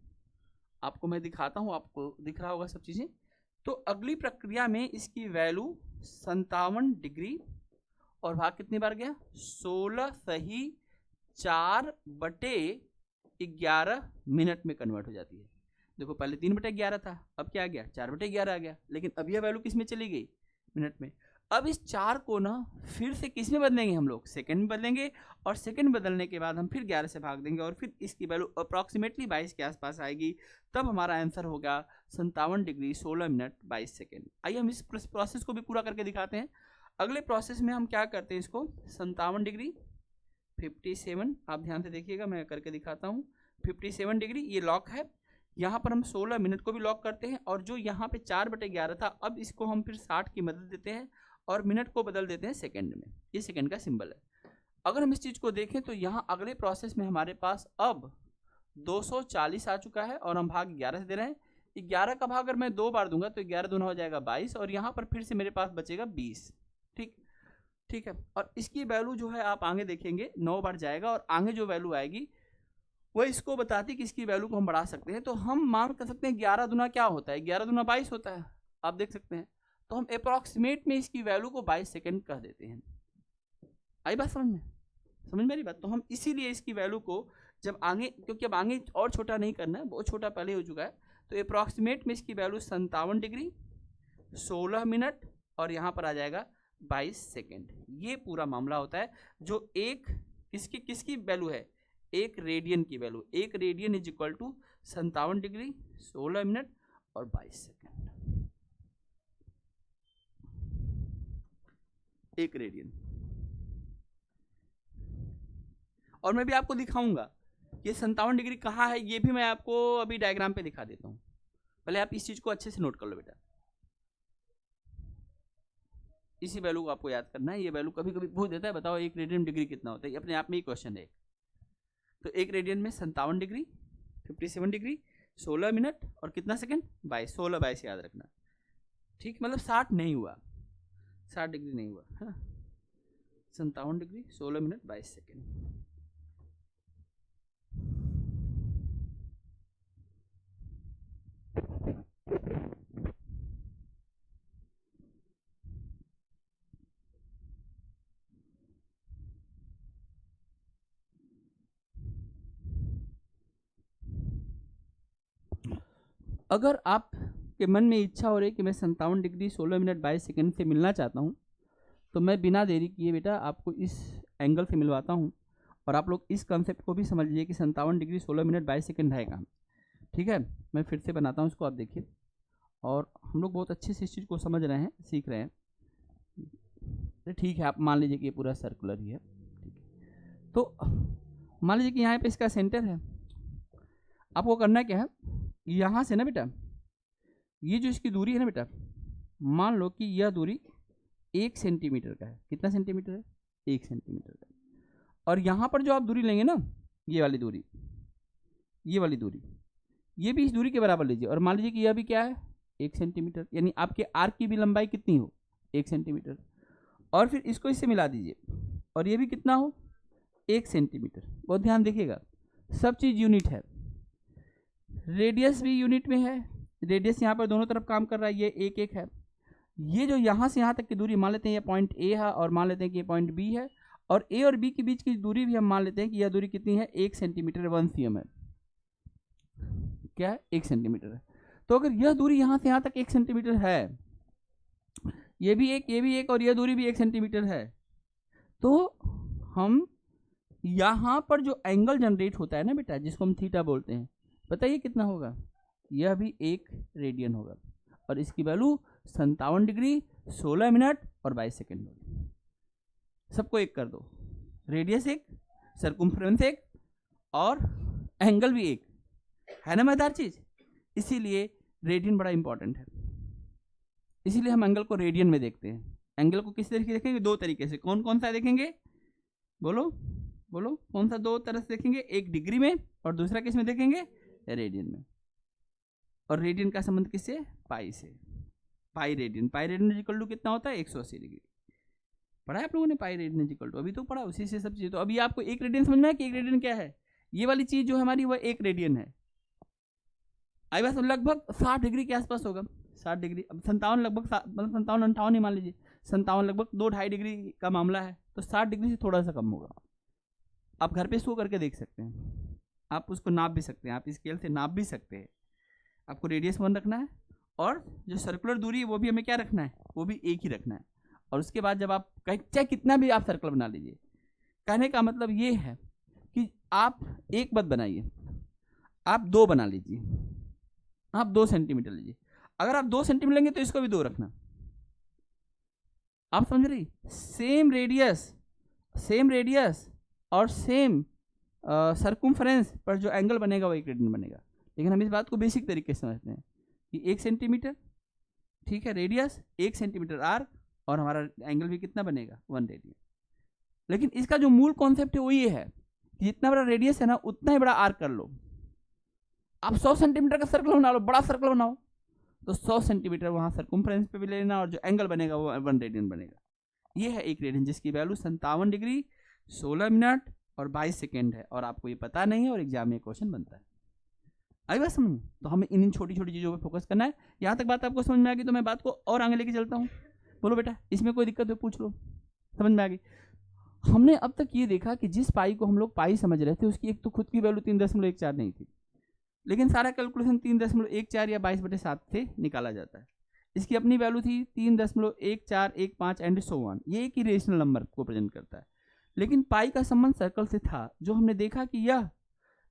आपको मैं दिखाता हूँ, आपको दिख रहा होगा सब चीज़ें। तो अगली प्रक्रिया में इसकी वैल्यू 57 डिग्री और भाग कितनी बार गया 16 सही 4/11 मिनट में कन्वर्ट हो जाती है। देखो पहले 3/11 था, अब क्या आ गया 4/11 आ गया, लेकिन अब यह वैल्यू किस में चली गई, मिनट में। अब इस 4 को ना फिर से किस में बदलेंगे हम लोग, सेकंड में बदलेंगे, और सेकंड बदलने के बाद हम फिर 11 से भाग देंगे और फिर इसकी वैल्यू अप्रॉक्सीमेटली 22 के आसपास आएगी। तब हमारा आंसर होगा 57 डिग्री 16 मिनट 22 सेकेंड। आइए हम इस प्रोसेस को भी पूरा करके दिखाते हैं। अगले प्रोसेस में हम क्या करते हैं, इसको 57 डिग्री 57, आप ध्यान से देखिएगा मैं करके दिखाता हूँ। 57 डिग्री ये लॉक है, यहाँ पर हम 16 मिनट को भी लॉक करते हैं, और जो यहाँ पे 4/11 था अब इसको हम फिर 60 की मदद देते हैं और मिनट को बदल देते हैं सेकंड में, ये सेकंड का सिंबल है। अगर हम इस चीज़ को देखें तो यहाँ अगले प्रोसेस में हमारे पास अब 240 आ चुका है और हम भाग 11 से दे रहे हैं। 11 का भाग अगर मैं 2 बार दूंगा तो 11 दूना हो जाएगा 22, और यहाँ पर फिर से मेरे पास बचेगा 20, ठीक है। और इसकी वैल्यू जो है आप आगे देखेंगे 9 बार जाएगा, और आगे जो वैल्यू आएगी वह इसको बताती है कि इसकी वैल्यू को हम बढ़ा सकते हैं। तो हम मान कर सकते हैं 11 दूना क्या होता है, 11 दूना 22 होता है, आप देख सकते हैं। तो हम अप्रॉक्सीमेट में इसकी वैल्यू को 22 सेकेंड कह देते हैं। आई बात समझ में मेरी बात। तो हम इसीलिए इसकी वैल्यू को जब आगे, क्योंकि अब आगे और छोटा नहीं करना है, बहुत छोटा पहले हो चुका है, तो अप्रॉक्सीमेट में इसकी वैल्यू 57 डिग्री 16 मिनट और यहाँ पर आ जाएगा 22 सेकेंड। ये पूरा मामला होता है। जो एक किसकी वैल्यू है, एक रेडियन की वैल्यू, एक radian is equal to 57 degree 16 minute और 22 सेकेंड, एक रेडियन। और मैं भी आपको दिखाऊंगा ये 57 डिग्री कहाँ है, ये भी मैं आपको अभी डायग्राम पे दिखा देता हूँ। पहले आप इस चीज को अच्छे से नोट कर लो बेटा, इसी वैल्यू को आपको याद करना है। ये वैल्यू कभी कभी पूछ देता है, बताओ एक रेडियन डिग्री कितना होता है, ये अपने आप में ही क्वेश्चन है। तो एक रेडियन में 57 डिग्री 57 डिग्री 16 मिनट और कितना सेकंड 22, 16 22 याद रखना, ठीक। मतलब 60 नहीं हुआ, 60 डिग्री नहीं हुआ, है ना। 57 डिग्री 16 मिनट 22 सेकेंड। अगर आप के मन में इच्छा हो रही कि मैं 57 डिग्री 16 मिनट 22 सेकेंड से मिलना चाहता हूँ, तो मैं बिना देरी किए बेटा आपको इस एंगल से मिलवाता हूँ, और आप लोग इस कंसेप्ट को भी समझ लीजिए कि 57 डिग्री 16 मिनट 22 सेकेंड है कहाँ, ठीक है। मैं फिर से बनाता हूँ इसको, आप देखिए। और हम लोग बहुत अच्छे से इस चीज़ को समझ रहे हैं, सीख रहे हैं, ठीक है। आप मान लीजिए कि ये पूरा सर्कुलर ही है, ठीक है। तो मान लीजिए कि यहाँ पे इसका सेंटर है, आपको करना क्या है, यहाँ से ना बेटा ये जो इसकी दूरी है ना बेटा, मान लो कि यह दूरी 1 सेंटीमीटर का है। कितना सेंटीमीटर है, 1 सेंटीमीटर का। और यहाँ पर जो आप दूरी लेंगे ना, ये वाली दूरी, ये वाली दूरी, ये भी इस दूरी के बराबर लीजिए। और मान लीजिए कि यह भी क्या है 1 सेंटीमीटर, यानी आपके आर्क की भी लंबाई कितनी हो 1 सेंटीमीटर। और फिर इसको इससे मिला दीजिए, और ये भी कितना हो 1 सेंटीमीटर। बहुत ध्यान देखिएगा, सब चीज़ यूनिट है, रेडियस भी यूनिट में है। रेडियस यहाँ पर दोनों तरफ काम कर रहा है, ये 1 1 है। ये जो यहाँ से यहाँ तक की दूरी मान लेते हैं ये पॉइंट ए है, और मान लेते हैं कि ये पॉइंट बी है, और ए और बी के बीच की दूरी भी हम मान लेते हैं कि यह दूरी कितनी है 1 सेंटीमीटर 1 cm है। क्या है 1 सेंटीमीटर है। तो अगर यह दूरी यहाँ से यहाँ तक 1 सेंटीमीटर है, ये भी एक और यह दूरी भी 1 सेंटीमीटर है, तो हम यहाँ पर जो एंगल जनरेट होता है ना बेटा, जिसको हम थीटा बोलते हैं, बताइए कितना होगा, यह भी 1 रेडियन होगा, और इसकी वैल्यू 57 डिग्री 16 मिनट और 22 सेकेंड होगी। सबको एक कर दो, रेडियस 1, सर्कुम्फ्रेंस 1 और एंगल भी एक है ना मजेदार चीज। इसीलिए रेडियन बड़ा इंपॉर्टेंट है, इसीलिए हम एंगल को रेडियन में देखते हैं। एंगल को किस तरीके से देखेंगे? दो तरीके से। कौन कौन सा देखेंगे? बोलो बोलो, कौन सा दो तरह से देखेंगे? एक डिग्री में और दूसरा किस में देखेंगे? रेडियन में। और रेडियन का संबंध किससे? पाई से। Pi radian, pi radian equal to कितना होता है? 180 डिग्री। पढ़ा है आप लोगों ने? पाई रेडियन इक्वल टू, अभी तो पढ़ा, उसी से सब चीज़। तो अभी आपको एक रेडियन समझ में आया कि एक रेडियन क्या है? ये वाली चीज जो हमारी वह एक रेडियन है। आई बस लगभग 60 डिग्री के आसपास होगा। 60 डिग्री, अब 57 लगभग, मतलब 57-58 ही मान लीजिए, 57 लगभग 2-2.5 डिग्री का मामला है, तो 60 डिग्री से थोड़ा सा कम होगा। आप घर पे इसको करके देख सकते हैं, आप उसको नाप भी सकते हैं, आप स्केल से नाप भी सकते हैं। आपको रेडियस 1 रखना है और जो सर्कुलर दूरी है वो भी हमें क्या रखना है? वो भी एक ही रखना है। और उसके बाद जब आप चाहे कितना भी आप सर्कल बना लीजिए, कहने का मतलब ये है कि आप एक मत बनाइए, आप 2 बना लीजिए। आप 2 सेंटीमीटर लीजिए, अगर आप 2 सेंटीमीटर लेंगे तो इसको भी 2 रखना। आप समझ रही? सेम रेडियस और सेम सर्कुम्फरेंस पर जो एंगल बनेगा वो एक रेडियन बनेगा। लेकिन हम इस बात को बेसिक तरीके से समझते हैं कि 1 सेंटीमीटर, ठीक है, रेडियस 1 सेंटीमीटर आर्क, और हमारा एंगल भी कितना बनेगा? 1 रेडियन। लेकिन इसका जो मूल कॉन्सेप्ट है वो ये है कि जितना बड़ा रेडियस है ना उतना ही बड़ा आर्क कर लो। आप 100 सेंटीमीटर का सर्कल बना लो, बड़ा सर्कल बनाओ, तो 100 सेंटीमीटर वहाँ सर्कुम्फरेंस पे भी लेना, और जो एंगल बनेगा वो 1 रेडियन बनेगा। ये है एक रेडियन, जिसकी वैल्यू 57 डिग्री 16 मिनट और 22 सेकेंड है। और आपको ये पता नहीं है और एग्जाम में क्वेश्चन बनता है। आई बात समझ? तो हमें इन छोटी छोटी चीज़ों पर फोकस करना है। यहाँ तक बात आपको समझ में आ गई तो मैं बात को और आगे लेके चलता हूँ। बोलो बेटा, इसमें कोई दिक्कत हो पूछ लो। समझ में आ गई? हमने अब तक ये देखा कि जिस पाई को हम लोग पाई समझ रहे थे उसकी एक तो खुद की वैल्यू 3.14 नहीं थी, लेकिन सारा कैलकुलेशन 3.14 या 22/7 से निकाला जाता है। इसकी अपनी वैल्यू थी 3.1415 एंड सो ऑन। ये एक ही रेशनल नंबर को प्रेजेंट करता है। लेकिन पाई का संबंध सर्कल से था, जो हमने देखा कि यह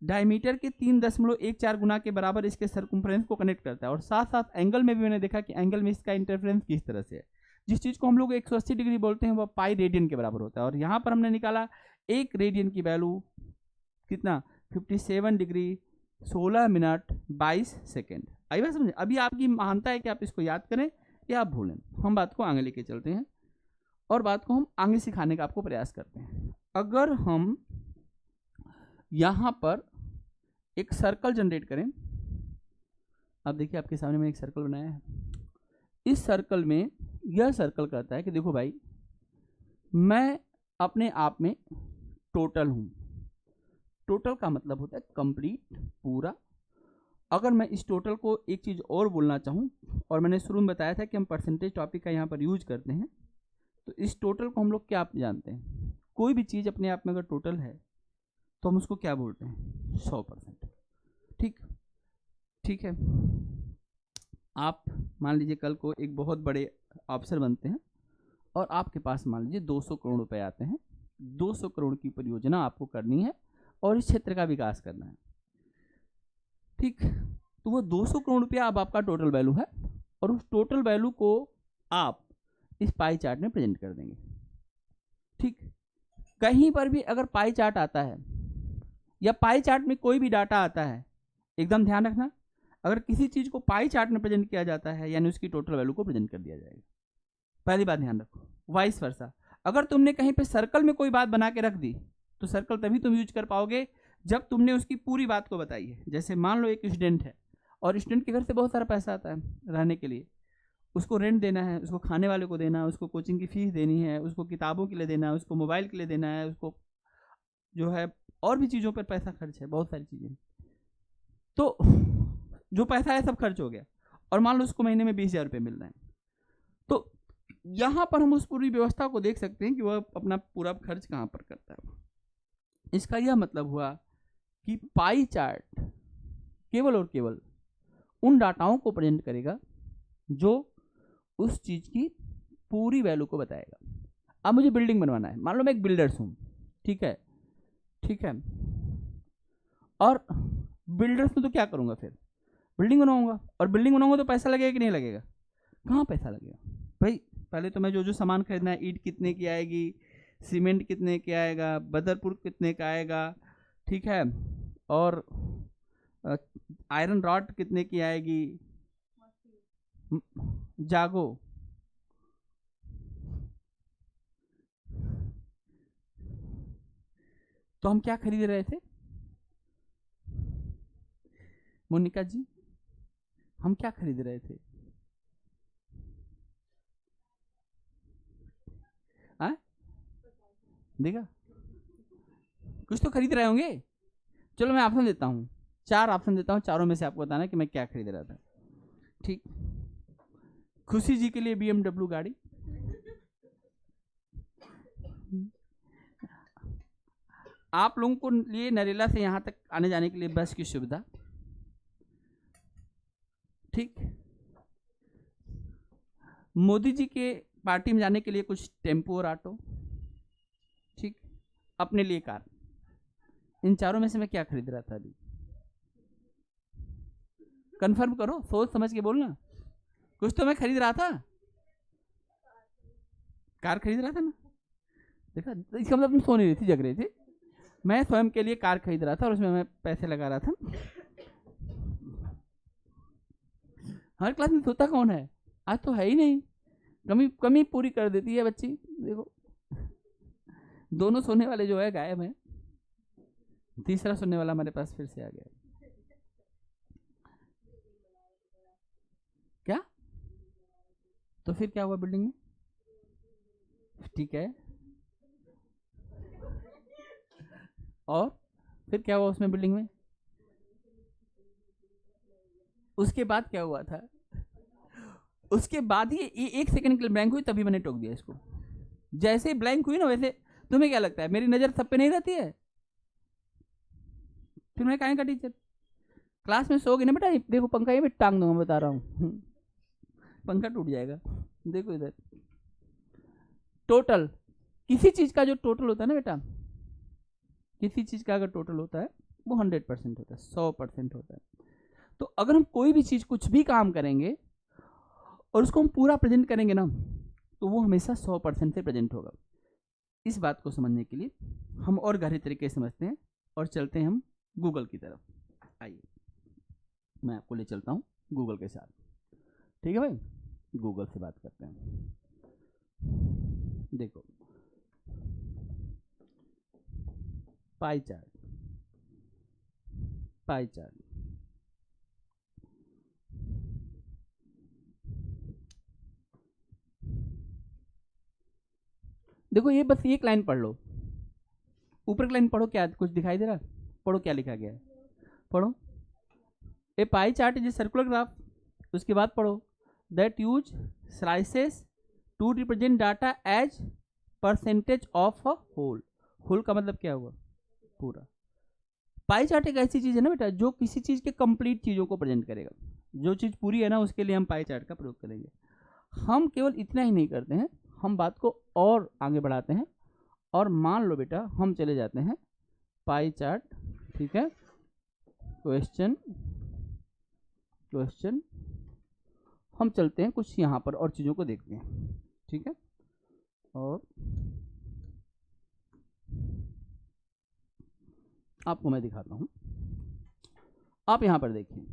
डायमीटर के 3.14 गुना के बराबर इसके सर्कुम्फरेंस को कनेक्ट करता है। और साथ साथ एंगल में भी मैंने देखा कि एंगल में इसका इंटरफेरेंस किस तरह से है। जिस चीज़ को हम लोग 180 डिग्री बोलते हैं वह पाई रेडियन के बराबर होता है। और यहाँ पर हमने निकाला एक रेडियन की वैल्यू कितना? 57 डिग्री 16 मिनट 22 सेकेंड। आई बात समझे? अभी आपकी महानता है कि आप इसको याद करें या आप भूलें। हम बात को आगे लेके चलते हैं और बात को हम आगे सिखाने का आपको प्रयास करते हैं। अगर हम यहाँ पर एक सर्कल जनरेट करें, अब देखिए आपके सामने मैंने एक सर्कल बनाया है। इस सर्कल में यह सर्कल कहता है कि देखो भाई, मैं अपने आप में टोटल हूँ। टोटल का मतलब होता है कंप्लीट, पूरा। अगर मैं इस टोटल को एक चीज़ और बोलना चाहूँ, और मैंने शुरू में बताया था कि हम परसेंटेज टॉपिक का यहाँ पर यूज करते हैं, तो इस टोटल को हम लोग क्या जानते हैं? कोई भी चीज़ अपने आप में अगर टोटल है तो हम उसको क्या बोलते हैं? 100%। ठीक है। आप मान लीजिए कल को एक बहुत बड़े अफसर बनते हैं और आपके पास मान लीजिए 200 करोड़ रुपए आते हैं। 200 करोड़ की परियोजना आपको करनी है और इस क्षेत्र का विकास करना है। ठीक, तो वो 200 करोड़ रुपया अब आपका टोटल वैल्यू है, और उस टोटल वैल्यू को आप इस पाई चार्ट में प्रेजेंट कर देंगे। ठीक, कहीं पर भी अगर पाई चार्ट आता है या पाई चार्ट में कोई भी डाटा आता है, एकदम ध्यान रखना, अगर किसी चीज़ को पाई चार्ट में प्रेजेंट किया जाता है यानी उसकी टोटल वैल्यू को प्रेजेंट कर दिया जाएगा। पहली बात ध्यान रखो। वाइस वर्सा, अगर तुमने कहीं पे सर्कल में कोई बात बना के रख दी तो सर्कल तभी तुम यूज कर पाओगे जब तुमने उसकी पूरी बात को बताई है। जैसे मान लो एक स्टूडेंट है और स्टूडेंट के घर से बहुत सारा पैसा आता है रहने के लिए, उसको रेंट देना है, उसको खाने वाले को देना है, उसको कोचिंग की फीस देनी है, उसको किताबों के लिए देना है, उसको मोबाइल के लिए देना है, उसको जो है और भी चीज़ों पर पैसा खर्च है, बहुत सारी चीज़ें। तो जो पैसा है सब खर्च हो गया और मान लो उसको महीने में 20,000 रुपये मिल रहे हैं। तो यहाँ पर हम उस पूरी व्यवस्था को देख सकते हैं कि वह अपना पूरा खर्च कहाँ पर करता है। इसका यह मतलब हुआ कि पाई चार्ट केवल और केवल उन डाटाओं को प्रेजेंट करेगा जो उस चीज़ की पूरी वैल्यू को बताएगा। अब मुझे बिल्डिंग बनवाना है, मान लो मैं एक बिल्डर्स हूँ, ठीक है, और बिल्डर्स में तो क्या करूँगा, फिर बिल्डिंग बनाऊंगा, और बिल्डिंग बनाऊंगा तो पैसा लगेगा कि नहीं लगेगा? कहाँ पैसा लगेगा भाई? पहले तो मैं जो सामान खरीदना है, ईंट कितने की आएगी, सीमेंट कितने की आएगा, बदरपुर कितने का आएगा, ठीक है, और आयरन रॉड कितने की आएगी? जागो। तो हम क्या खरीद रहे थे मोनिका जी? हम क्या खरीद रहे थे? देखा, कुछ तो खरीद रहे होंगे। चलो मैं ऑप्शन देता हूँ, 4 ऑप्शन देता हूँ, चारों में से आपको बताना कि मैं क्या खरीद रहा था। ठीक, खुशी जी के लिए BMW गाड़ी, आप लोगों को लिए नरेला से यहाँ तक आने जाने के लिए बस की सुविधा, ठीक, मोदी जी के पार्टी में जाने के लिए कुछ टेम्पो और ऑटो, ठीक, अपने लिए कार। इन चारों में से मैं क्या खरीद रहा था अभी? कंफर्म करो, सोच समझ के बोलना। कुछ तो मैं खरीद रहा था, कार खरीद रहा था ना। देखा, इसका मतलब तुम सो नहीं रही थी, जग रही थी। मैं स्वयं के लिए कार खरीद रहा था और उसमें मैं पैसे लगा रहा था। हर क्लास में सोता कौन है? आज तो है ही नहीं, कमी पूरी कर देती है बच्ची। देखो, दोनों सोने वाले जो है गायब है, तीसरा सोने वाला हमारे पास फिर से आ गया। क्या? तो फिर क्या हुआ बिल्डिंग में? ठीक है, और फिर क्या हुआ उसमें बिल्डिंग में? उसके बाद क्या हुआ था? उसके बाद ही एक सेकंड के लिए ब्लैंक हुई, तभी मैंने टोक दिया इसको। जैसे ही ब्लैंक हुई ना, वैसे तुम्हें क्या लगता है मेरी नजर सब पे नहीं रहती है? फिर मैं कहें का टीचर क्लास में सोओगे ना बेटा, देखो पंखा ये मैं टांग दूंगा, बता रहा हूँ, पंखा टूट जाएगा। देखो इधर, टोटल किसी चीज का जो टोटल होता है ना बेटा, किसी चीज का अगर टोटल होता है वो 100% होता है, 100% होता है। तो अगर हम कोई भी चीज, कुछ भी काम करेंगे और उसको हम पूरा प्रेजेंट करेंगे ना, तो वो हमेशा 100% से प्रेजेंट होगा। इस बात को समझने के लिए हम और गहरे तरीके से समझते हैं और चलते हैं हम गूगल की तरफ। आइए, मैं आपको ले चलता हूँ गूगल के साथ। ठीक है भाई, गूगल से बात करते हैं। देखो, पाई चार्ट, पाई चार्ट, देखो ये बस एक लाइन पढ़ लो, ऊपर की लाइन पढ़ो, क्या कुछ दिखाई दे रहा? पढ़ो क्या लिखा गया है, पढ़ो। A pie chart is a circular graph, उसके बाद पढ़ो that use slices to represent data as percentage of a whole. Whole का मतलब क्या हुआ? पूरा। पाई चार्ट एक ऐसी चीज है ना बेटा, जो किसी चीज के कंप्लीट चीजों को प्रेजेंट करेगा। जो चीज पूरी है ना, उसके लिए हम पाई चार्ट का प्रयोग करेंगे। हम केवल इतना ही नहीं करते हैं, हम बात को और आगे बढ़ाते हैं और मान लो बेटा हम चले जाते हैं पाई चार्ट, ठीक है, क्वेश्चन क्वेश्चन, हम चलते हैं कुछ यहाँ पर और चीज़ों को देखते हैं, ठीक है। और आपको मैं दिखाता हूँ, आप यहाँ पर देखिए,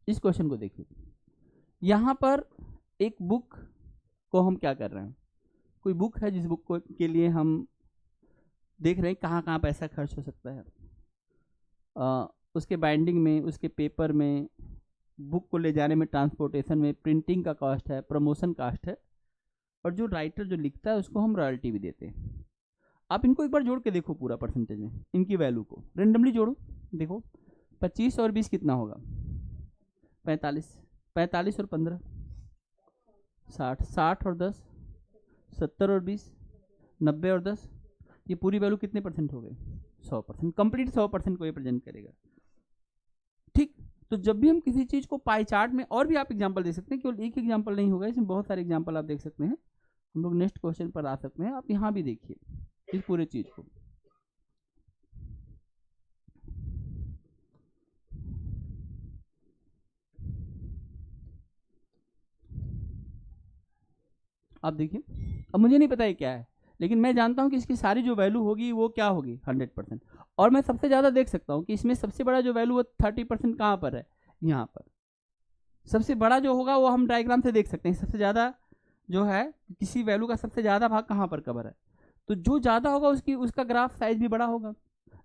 इस क्वेश्चन को देखिए। यहाँ पर एक बुक को हम क्या कर रहे हैं, कोई बुक है जिस बुक को के लिए हम देख रहे हैं कहाँ कहाँ पैसा खर्च हो सकता है। उसके बाइंडिंग में, उसके पेपर में, बुक को ले जाने में, ट्रांसपोर्टेशन में, प्रिंटिंग का कॉस्ट है, प्रमोशन कॉस्ट है, और जो राइटर जो लिखता है उसको हम रॉयल्टी भी देते हैं। आप इनको एक बार जोड़ के देखो पूरा परसेंटेज में, इनकी वैल्यू को रेंडमली जोड़ो, देखो 25 और 20 कितना होगा? 45, 45 और 15 60, 60 और 10 70 और 20 90 और 10, ये पूरी वैल्यू कितने परसेंट हो गए? 100%, कंप्लीट 100% को ये प्रेजेंट करेगा। ठीक, तो जब भी हम किसी चीज को पाई चार्ट में, और भी आप एग्जांपल दे सकते हैं, केवल एक एग्जांपल नहीं होगा, इसमें बहुत सारे एग्जांपल आप देख सकते हैं। हम लोग नेक्स्ट क्वेश्चन पर आ सकते हैं, आप यहाँ भी देखिए इस पूरे चीज को। आप देखिए, अब मुझे नहीं पता ये क्या है, लेकिन मैं जानता हूँ कि इसकी सारी जो वैल्यू होगी वो क्या होगी 100%। और मैं सबसे ज़्यादा देख सकता हूँ कि इसमें सबसे बड़ा जो वैल्यू वो 30% कहाँ पर है, यहाँ पर। सबसे बड़ा जो होगा वो हम डायग्राम से देख सकते हैं, सबसे ज़्यादा जो है किसी वैल्यू का सबसे ज़्यादा भाग कहाँ पर कवर है। तो जो ज़्यादा होगा उसका ग्राफ साइज भी बड़ा होगा।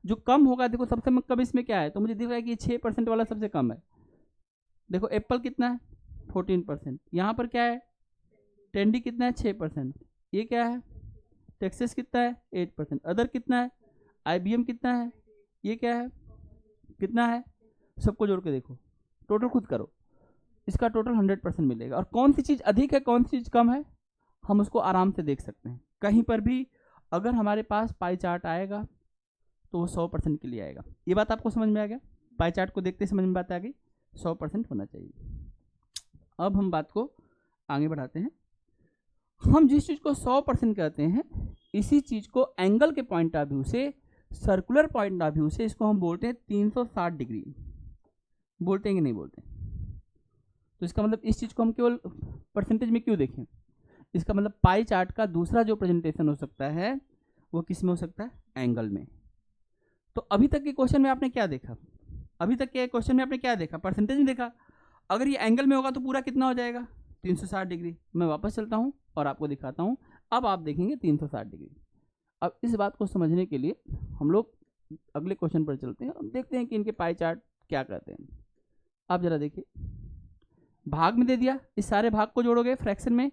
जो कम होगा, देखो सबसे कम इसमें क्या है, तो मुझे दिख रहा है कि 6% वाला सबसे कम है। देखो एप्पल कितना है 14%, यहाँ पर क्या है टेंडी कितना है 6%, ये क्या है टेक्सास कितना है 8%, अदर कितना है IBM कितना है, ये क्या है कितना है, सबको जोड़ के देखो, टोटल खुद करो, इसका टोटल 100% मिलेगा। और कौन सी चीज़ अधिक है कौन सी चीज़ कम है हम उसको आराम से देख सकते हैं। कहीं पर भी अगर हमारे पास पाई चार्ट आएगा तो वो 100% के लिए आएगा। ये बात आपको समझ में आ गया, पाई चार्ट को देखते समझ में बात आ गई, 100% होना चाहिए। अब हम बात को आगे बढ़ाते हैं। हम जिस चीज़ को 100% कहते हैं, इसी चीज़ को एंगल के पॉइंट ऑफ व्यू से, सर्कुलर पॉइंट ऑफ व्यू से, इसको हम बोलते हैं 360 डिग्री। बोलते हैं कि नहीं बोलते? तो इसका मतलब इस चीज़ को हम केवल परसेंटेज में क्यों देखें, इसका मतलब पाई चार्ट का दूसरा जो प्रेजेंटेशन हो सकता है वो किस में हो सकता है, एंगल में। तो अभी तक के क्वेश्चन में आपने क्या देखा, अभी तक के क्वेश्चन में आपने क्या देखा, परसेंटेज में देखा। अगर ये एंगल में होगा तो पूरा कितना हो जाएगा 360 डिग्री। मैं वापस चलता हूँ और आपको दिखाता हूँ, अब आप देखेंगे 360 डिग्री। अब इस बात को समझने के लिए हम लोग अगले क्वेश्चन पर चलते हैं और देखते हैं कि इनके पाई चार्ट क्या कहते हैं। आप जरा देखिए, भाग में दे दिया, इस सारे भाग को जोड़ोगे फ्रैक्शन में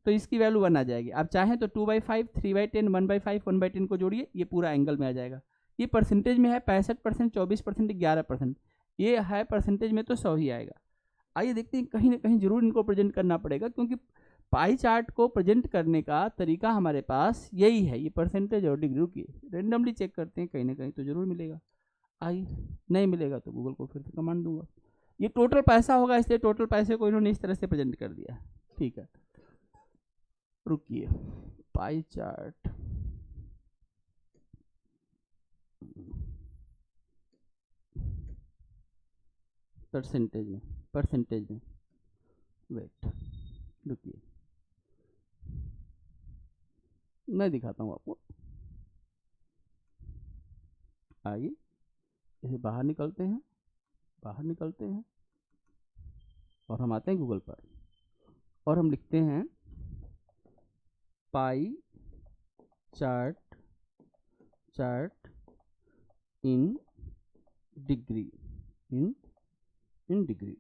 तो इसकी वैल्यू 1 आ जाएगी। आप चाहें तो 2/5, 3/10, 1/5, 1/10 को जोड़िए, ये पूरा एंगल में आ जाएगा। ये परसेंटेज में है 65%, 24%, 11%, ये है परसेंटेज में तो 100 ही आएगा। आइए देखते हैं, कहीं ना कहीं जरूर इनको प्रेजेंट करना पड़ेगा, क्योंकि पाई चार्ट को प्रेजेंट करने का तरीका हमारे पास यही है, ये परसेंटेज और डिग्री की रेंडमली चेक करते हैं, कहीं ना कहीं तो जरूर मिलेगा। आइए, नहीं मिलेगा तो गूगल को फिर से कमांड दूंगा। ये टोटल पैसा होगा, इसलिए टोटल पैसे को इन्होंने इस तरह से प्रेजेंट कर दिया। ठीक है, रुकिए, पाई चार्ट परसेंटेज में वेट, रुकिए मैं दिखाता हूँ आपको। आइए इसे बाहर निकलते हैं और हम आते हैं गूगल पर और हम लिखते हैं pie chart in degree, in degree,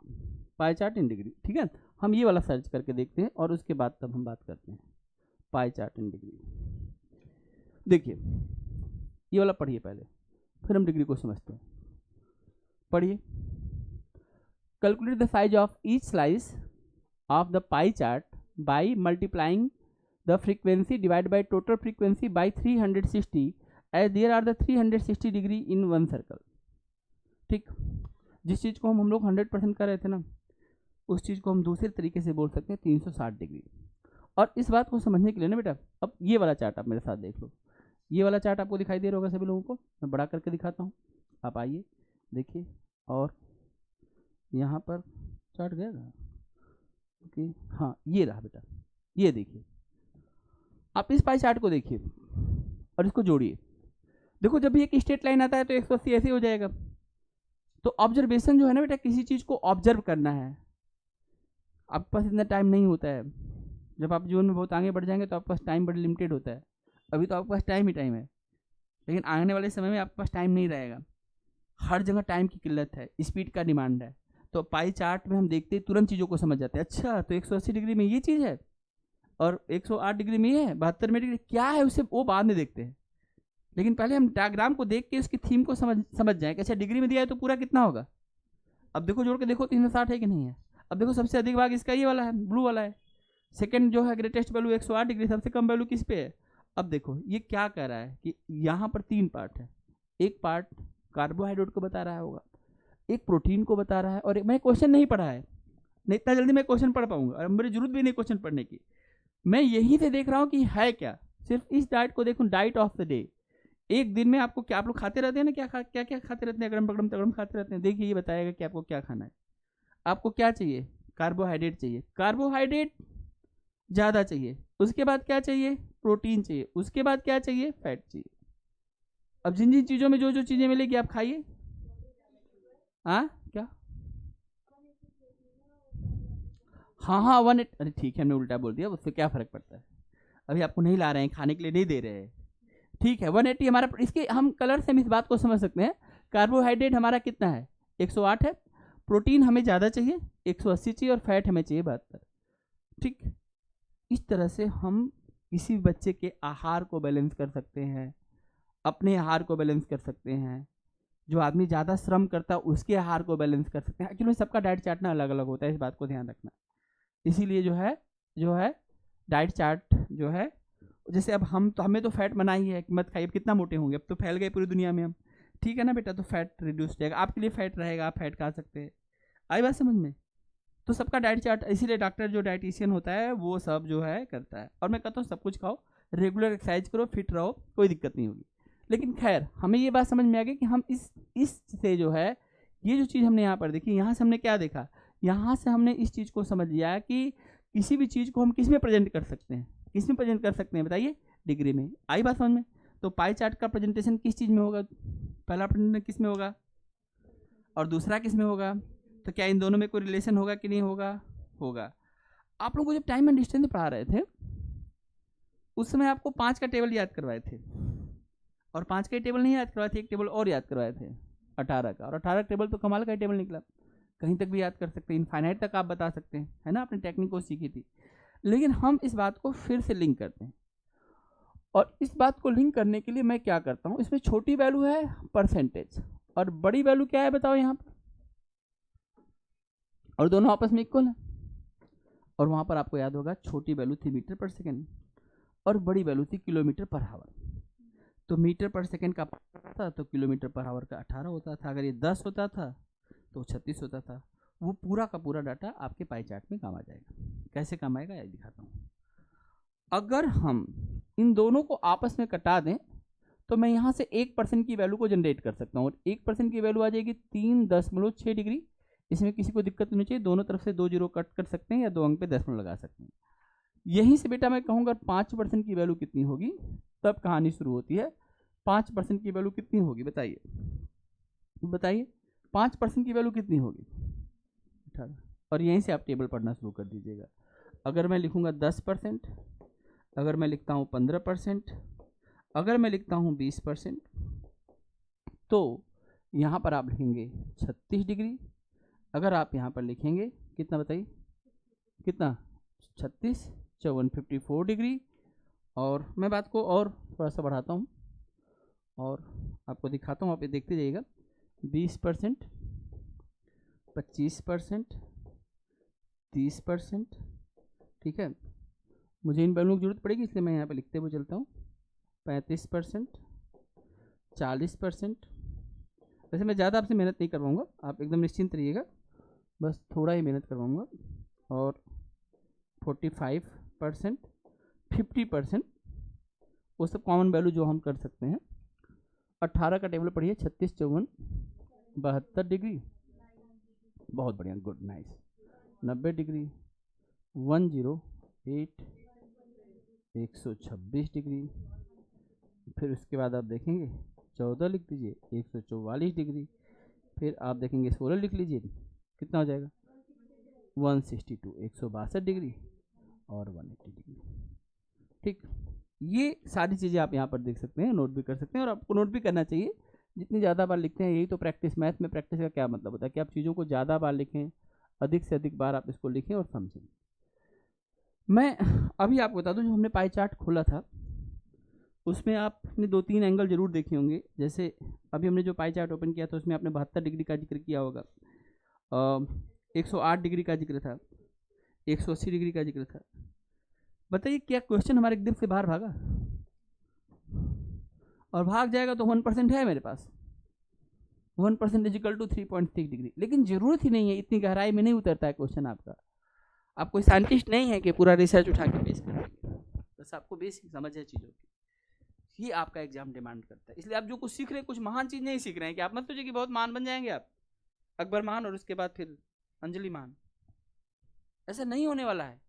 pie chart in degree. ठीक है, हम ये वाला सर्च करके देखते हैं और उसके बाद तब हम बात करते हैं पाई चार्ट इन डिग्री। देखिए ये वाला पढ़िए पहले, फिर हम डिग्री को समझते हैं। पढ़िए, calculate the size of each slice of the pie chart by multiplying the frequency divide by total frequency by 360 as there are the 360 degree in one circle. ठीक, जिस चीज़ को हम लोग 100% कर रहे थे ना, उस चीज़ को हम दूसरे तरीके से बोल सकते हैं 360 डिग्री। और इस बात को समझने के लिए ना बेटा, अब ये वाला चार्ट आप मेरे साथ देख लो, ये वाला चार्ट आपको दिखाई दे रहा होगा सभी लोगों को, मैं बड़ा करके दिखाता हूँ। आप आइए देखिए, और यहाँ पर चार्ट गया था ओके, हाँ ये रहा बेटा, ये देखिए, आप इस पाई चार्ट को देखिए और इसको जोड़िए। देखो जब भी एक स्ट्रेट लाइन आता है तो 180 ऐसे हो जाएगा। तो ऑब्जर्वेशन जो है ना बेटा, किसी चीज़ को ऑब्जर्व करना है, आपके पास इतना टाइम नहीं होता है। जब आप जीवन में बहुत आगे बढ़ जाएंगे तो आपके पास टाइम बड़ा लिमिटेड होता है। अभी तो आपके पास टाइम ही टाइम है, लेकिन आने वाले समय में आपके पास टाइम नहीं रहेगा। हर जगह टाइम की किल्लत है, स्पीड का डिमांड है। तो पाई चार्ट में हम देखते ही तुरंत चीज़ों को समझ जाते हैं। अच्छा, तो 180 डिग्री में ये चीज़ है और 108 डिग्री में ये है, 72 में डिग्री क्या है उससे वो बाद में देखते हैं। लेकिन पहले हम डायग्राम को देख के उसकी थीम को समझ जाएं कि अच्छा डिग्री में दिया है तो पूरा कितना होगा। अब देखो जोड़ के देखो 360 है कि नहीं है। अब देखो सबसे अधिक भाग इसका ये वाला है, ब्लू वाला है। सेकंड जो है ग्रेटेस्ट वैल्यू 108 डिग्री, सबसे कम वैल्यू किस पे है। अब देखो ये क्या कह रहा है कि यहाँ पर 3 पार्ट है, एक पार्ट कार्बोहाइड्रेट को बता रहा होगा, एक प्रोटीन को बता रहा है, और मैं क्वेश्चन नहीं पढ़ा है, नहीं इतना जल्दी मैं क्वेश्चन पढ़ पाऊंगा और मेरी जरूरत भी नहीं क्वेश्चन पढ़ने की। मैं यही से देख रहा हूँ कि है क्या, सिर्फ इस डाइट को देखूँ, डाइट ऑफ द डे। एक दिन में आपको क्या, आप लोग खाते रहते हैं ना, क्या खाते रहते हैं, अगड़म पगड़म तगड़म खाते रहते हैं। देखिए ये बताएगा कि आपको क्या खाना है। आपको क्या चाहिए, कार्बोहाइड्रेट चाहिए, कार्बोहाइड्रेट ज़्यादा चाहिए। उसके बाद क्या चाहिए, प्रोटीन चाहिए, उसके बाद क्या चाहिए, फैट चाहिए। अब जिन जिन चीज़ों में जो जो चीज़ें मिलेगी आप खाइए। हाँ क्या, हाँ हाँ 180, अरे ठीक है हमने उल्टा बोल दिया, उससे क्या फ़र्क पड़ता है, अभी आपको नहीं ला रहे हैं, खाने के लिए नहीं दे रहे हैं, ठीक है 180 हमारा। इसके हम कलर से हम इस बात को समझ सकते हैं, कार्बोहाइड्रेट हमारा कितना है 108 है, प्रोटीन हमें ज़्यादा चाहिए 180 चाहिए, और फैट हमें चाहिए 72। ठीक, इस तरह से हम किसी बच्चे के आहार को बैलेंस कर सकते हैं, अपने आहार को बैलेंस कर सकते हैं, जो आदमी ज़्यादा श्रम करता है उसके आहार को बैलेंस कर सकते हैं। एक्चुअली सबका डाइट चार्ट ना अलग अलग होता है, इस बात को ध्यान रखना। इसीलिए जो है डाइट चार्ट जो है, जैसे अब हम तो, हमें तो फैट मना ही है कि मत खाइए, अब कितना मोटे होंगे, अब तो फैल गए पूरी दुनिया में हम, ठीक है ना बेटा, तो फैट रिड्यूस रहेगा, आपके लिए फैट रहेगा, आप फैट खा सकते हैं। आई बात समझ में? तो सबका डाइट चार्ट, इसीलिए डॉक्टर जो डाइटिशियन होता है वो सब जो है करता है, और मैं कहता हूँ सब कुछ खाओ, रेगुलर एक्सरसाइज करो, फिट रहो, कोई दिक्कत नहीं होगी। लेकिन खैर हमें ये बात समझ में आ गई कि हम इस से जो है, ये जो चीज़ हमने यहाँ पर देखी, यहाँ से हमने क्या देखा, यहाँ से हमने इस चीज़ को समझ लिया कि किसी भी चीज़ को हम किस में प्रेजेंट कर सकते हैं, किस में प्रेजेंट कर सकते हैं बताइए, डिग्री में। आई बात समझ में? तो पाई चार्ट का प्रेजेंटेशन किस चीज़ में होगा, पहला प्रेजेंटेशन किस में होगा और दूसरा किस में होगा, तो क्या इन दोनों में कोई रिलेशन होगा कि नहीं होगा? होगा। आप लोगों को जब टाइम एंड डिस्टेंस पढ़ा रहे थे उस समय आपको 5 का टेबल याद करवाए थे, और 5 का टेबल नहीं याद करवाए थे, एक टेबल और याद करवाए थे 18 का, और 18 टेबल तो कमाल का टेबल निकला, कहीं तक भी याद कर सकते हैं, इनफाइनाइट तक आप बता सकते हैं, है ना, आपने टेक्निक को सीखी थी। लेकिन हम इस बात को फिर से लिंक करते हैं, और इस बात को लिंक करने के लिए मैं क्या करता हूँ, इसमें छोटी वैल्यू है परसेंटेज, और बड़ी वैल्यू क्या है बताओ यहाँ पर, और दोनों आपस में इक्वल है, और वहाँ पर आपको याद होगा छोटी वैल्यू थी मीटर पर सेकेंड और बड़ी वैल्यू थी किलोमीटर पर आवर। तो मीटर पर सेकेंड का था तो किलोमीटर पर आवर का 18 होता था, अगर ये 10 होता था तो 36 होता था। वो पूरा का पूरा डाटा आपके पाई चार्ट में काम आ जाएगा। कैसे काम आएगा ये दिखाता हूँ। अगर हम इन दोनों को आपस में कटा दें तो मैं यहाँ से 1% की वैल्यू को जनरेट कर सकता हूँ, और 1% की वैल्यू आ जाएगी 3.6 डिग्री। इसमें किसी को दिक्कत नहीं चाहिए, दोनों तरफ से 2 जीरो कट कर सकते हैं या 2 अंक पे 10 लगा सकते हैं। यहीं से बेटा मैं कहूँगा 5% की वैल्यू कितनी होगी, तब कहानी शुरू होती है। 5% की वैल्यू कितनी होगी बताइए, बताइए 5% की वैल्यू कितनी होगी 18, और यहीं से आप टेबल पढ़ना शुरू कर दीजिएगा। अगर मैं लिखूँगा 10%, अगर मैं लिखता हूँ 15%, अगर मैं लिखता हूँ 20%, तो यहाँ पर आप लिखेंगे 36 डिग्री। अगर आप यहाँ पर लिखेंगे कितना बताइए, कितना 36 154 डिग्री। और मैं बात को और थोड़ा सा बढ़ाता हूँ और आपको दिखाता हूँ, आप ये देखते जाइएगा। 20%, 25%, 30%, ठीक है। मुझे इन वैल्यू की जरूरत पड़ेगी इसलिए मैं यहाँ पे लिखते हुए चलता हूँ। 35%, 40%। वैसे मैं ज़्यादा आपसे मेहनत नहीं करवाऊँगा, आप एकदम निश्चिंत रहिएगा, बस थोड़ा ही मेहनत करवाऊँगा। और 45%, 50%, वो सब कॉमन वैल्यू जो हम कर सकते हैं। 18 का टेबल पढ़िए, 36 54 72 डिग्री, बहुत बढ़िया, गुड नाइस। 90 degree, 108 126 degree. फिर उसके बाद आप देखेंगे 14 लिख दीजिए, 144 डिग्री। फिर आप देखेंगे 16 लिख लीजिए, कितना हो जाएगा 162 162 डिग्री और 180 डिग्री। ठीक, ये सारी चीज़ें आप यहाँ पर देख सकते हैं, नोट भी कर सकते हैं, और आपको नोट भी करना चाहिए। जितनी ज़्यादा बार लिखते हैं, यही तो प्रैक्टिस, मैथ में प्रैक्टिस का क्या मतलब होता है कि आप चीज़ों को ज़्यादा बार लिखें, अधिक से अधिक बार आप इसको लिखें और समझें। मैं अभी आपको बता दूं, जो हमने पाई चार्ट खोला था उसमें आपने 2-3 एंगल जरूर देखे होंगे। जैसे अभी हमने जो पाई चार्ट ओपन किया था उसमें आपने 72 डिग्री का जिक्र किया होगा, 108 डिग्री का जिक्र था, 180 डिग्री का जिक्र था। बताइए क्या क्वेश्चन हमारे एकदम से बाहर भागा? और भाग जाएगा तो 1% है मेरे पास, 1% इजिकल टू 3.6 डिग्री। लेकिन जरूरत ही नहीं है, इतनी गहराई में नहीं उतरता है क्वेश्चन आपका। आप कोई साइंटिस्ट नहीं है कि पूरा रिसर्च उठा के पेश करेंगे, बस आपको बेसिक समझ है चीज़ों की। ये आपका एग्जाम डिमांड करता है। इसलिए आप जो कुछ सीख रहे हैं, कुछ महान चीज़ नहीं सीख रहे हैं कि आप मत सोचिए कि बहुत महान बन जाएंगे आप, अकबर महान और उसके बाद फिर अंजलि महान। ऐसा नहीं होने वाला है।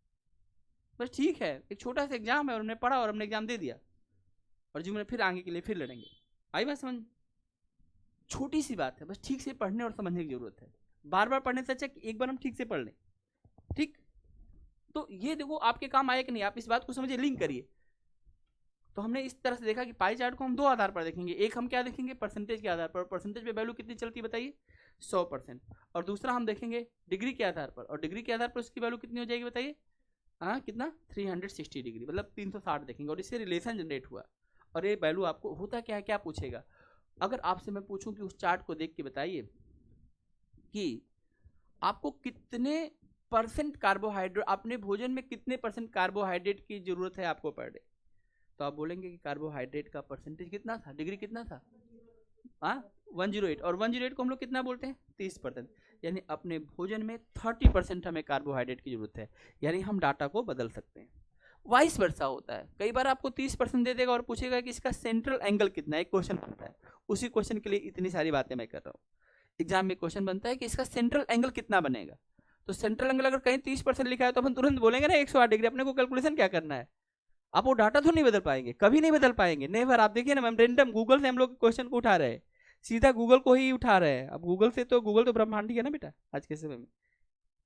बस ठीक है, एक छोटा सा एग्जाम है और हमने पढ़ा और हमने एग्जाम दे दिया और जीवन में फिर आगे के लिए फिर लड़ेंगे। आई बात समझ? छोटी सी बात है, बस ठीक से पढ़ने और समझने की जरूरत है। बार बार पढ़ने से अच्छा कि एक बार हम ठीक से पढ़ लें। ठीक, तो ये देखो आपके काम आए कि नहीं, आप इस बात को समझिए, लिंक करिए। तो हमने इस तरह से देखा कि पाई चार्ट को हम दो आधार पर देखेंगे। एक हम क्या देखेंगे, परसेंटेज के आधार पर, परसेंटेज पे वैल्यू कितनी चलती है बताइए, 100%। और दूसरा हम देखेंगे डिग्री के आधार पर, और डिग्री के आधार पर उसकी वैल्यू कितनी हो जाएगी बताइए, हाँ कितना, 360 डिग्री, मतलब 360 देखेंगे और इससे रिलेशन जनरेट हुआ। और ये वैल्यू आपको होता क्या है, क्या पूछेगा, अगर आपसे मैं पूछूं कि उस चार्ट को देख के बताइए कि आपको कितने परसेंट कार्बोहाइड्रेट, अपने भोजन में कितने परसेंट कार्बोहाइड्रेट की जरूरत है आपको पर डे, तो आप बोलेंगे कि कार्बोहाइड्रेट का परसेंटेज कितना था, डिग्री कितना था, हाँ 108। और 108 को हम लोग कितना बोलते हैं, 30%। यानी अपने भोजन में 30% हमें कार्बोहाइड्रेट की जरूरत है। यानी हम डाटा को बदल सकते हैं। वाइस वर्सा होता है, कई बार आपको 30% दे देगा और पूछेगा कि इसका सेंट्रल एंगल कितना है, एक क्वेश्चन बनता है। उसी क्वेश्चन के लिए इतनी सारी बातें मैं कर रहा हूँ। एग्जाम में क्वेश्चन बनता है कि इसका सेंट्रल एंगल कितना बनेगा, तो सेंट्रल एंगल अगर कहीं 30% लिखा है तो अपन तुरंत बोलेंगे ना 108 डिग्री। अपने को कैलकुलेशन क्या करना है, आप वो डाटा तो नहीं बदल पाएंगे, कभी नहीं बदल पाएंगे। नहीं बार आप देखिए ना, मैम रेंडम गूगल से हम लोग क्वेश्चन को उठा रहे हैं, सीधा गूगल को ही उठा रहे हैं। अब गूगल से तो, गूगल तो ब्रह्मांडी है ना बेटा आज के समय में,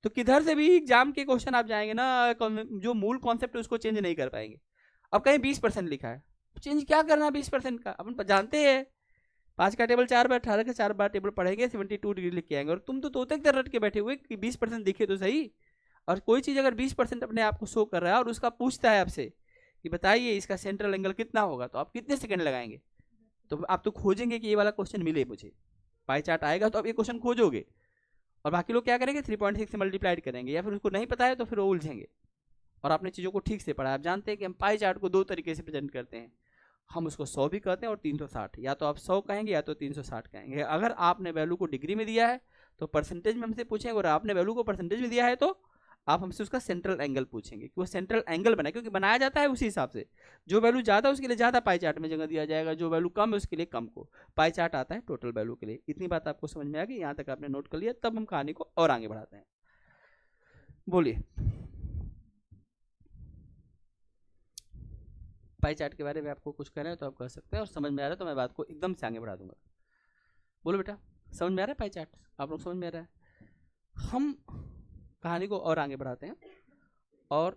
तो किधर से भी एग्जाम के क्वेश्चन आप जाएंगे ना, जो मूल कॉन्सेप्ट है उसको चेंज नहीं कर पाएंगे। अब कहीं 20% लिखा है, चेंज क्या करना 20% का, अपन जानते हैं 5 का टेबल 4 बार, 18 का 4 बार टेबल पढ़ेंगे, 72 डिग्री लिख के आएंगे। और तुम तो तोते की तरह रट के बैठे हुए कि 20% दिखे तो सही। और कोई चीज़ अगर 20% अपने आप को शो कर रहा है और उसका पूछता है आपसे कि बताइए इसका सेंट्रल एंगल कितना होगा, तो आप कितने सेकंड लगाएंगे, तो आप तो खोजेंगे कि ये वाला क्वेश्चन मिले मुझे। पाई चार्ट आएगा तो आप ये क्वेश्चन खोजोगे, और बाकी लोग क्या करेंगे 3.6 से मल्टीप्लाइड करेंगे, या फिर उसको नहीं पता है तो फिर वो उलझेंगे। और आपने चीज़ों को ठीक से पढ़ा, आप जानते हैं कि हम पाई चार्ट को दो तरीके से प्रेजेंट करते हैं, हम उसको 100 भी कहते हैं और 360, या तो आप 100 कहेंगे या तो 360 कहेंगे। अगर आपने वैल्यू को डिग्री में दिया है तो परसेंटेज में हमसे पूछेंगे, और आपने वैल्यू को परसेंटेज में दिया है तो आप हमसे उसका सेंट्रल एंगल पूछेंगे कि वो सेंट्रल एंगल बनाए, क्योंकि बनाया जाता है उसी हिसाब से। जो वैल्यू ज़्यादा उसके लिए ज़्यादा पाई चार्ट में जगह दिया जाएगा, जो वैल्यू कम है उसके लिए कम को। पाई चार्ट आता है टोटल वैल्यू के लिए। इतनी बात आपको समझ में आ गई, यहाँ तक आपने नोट कर लिया, तब हम कहानी को और आगे बढ़ाते हैं। बोलिए, पाई चार्ट के बारे में आपको कुछ कहना है तो आप कह सकते हैं, और समझ में आ रहा है तो मैं बात को एकदम से आगे बढ़ा दूंगा। बोलो बेटा, समझ में आ रहा है पाई चार्ट, आप लोग समझ में आ रहा है। हम कहानी को और आगे बढ़ाते हैं और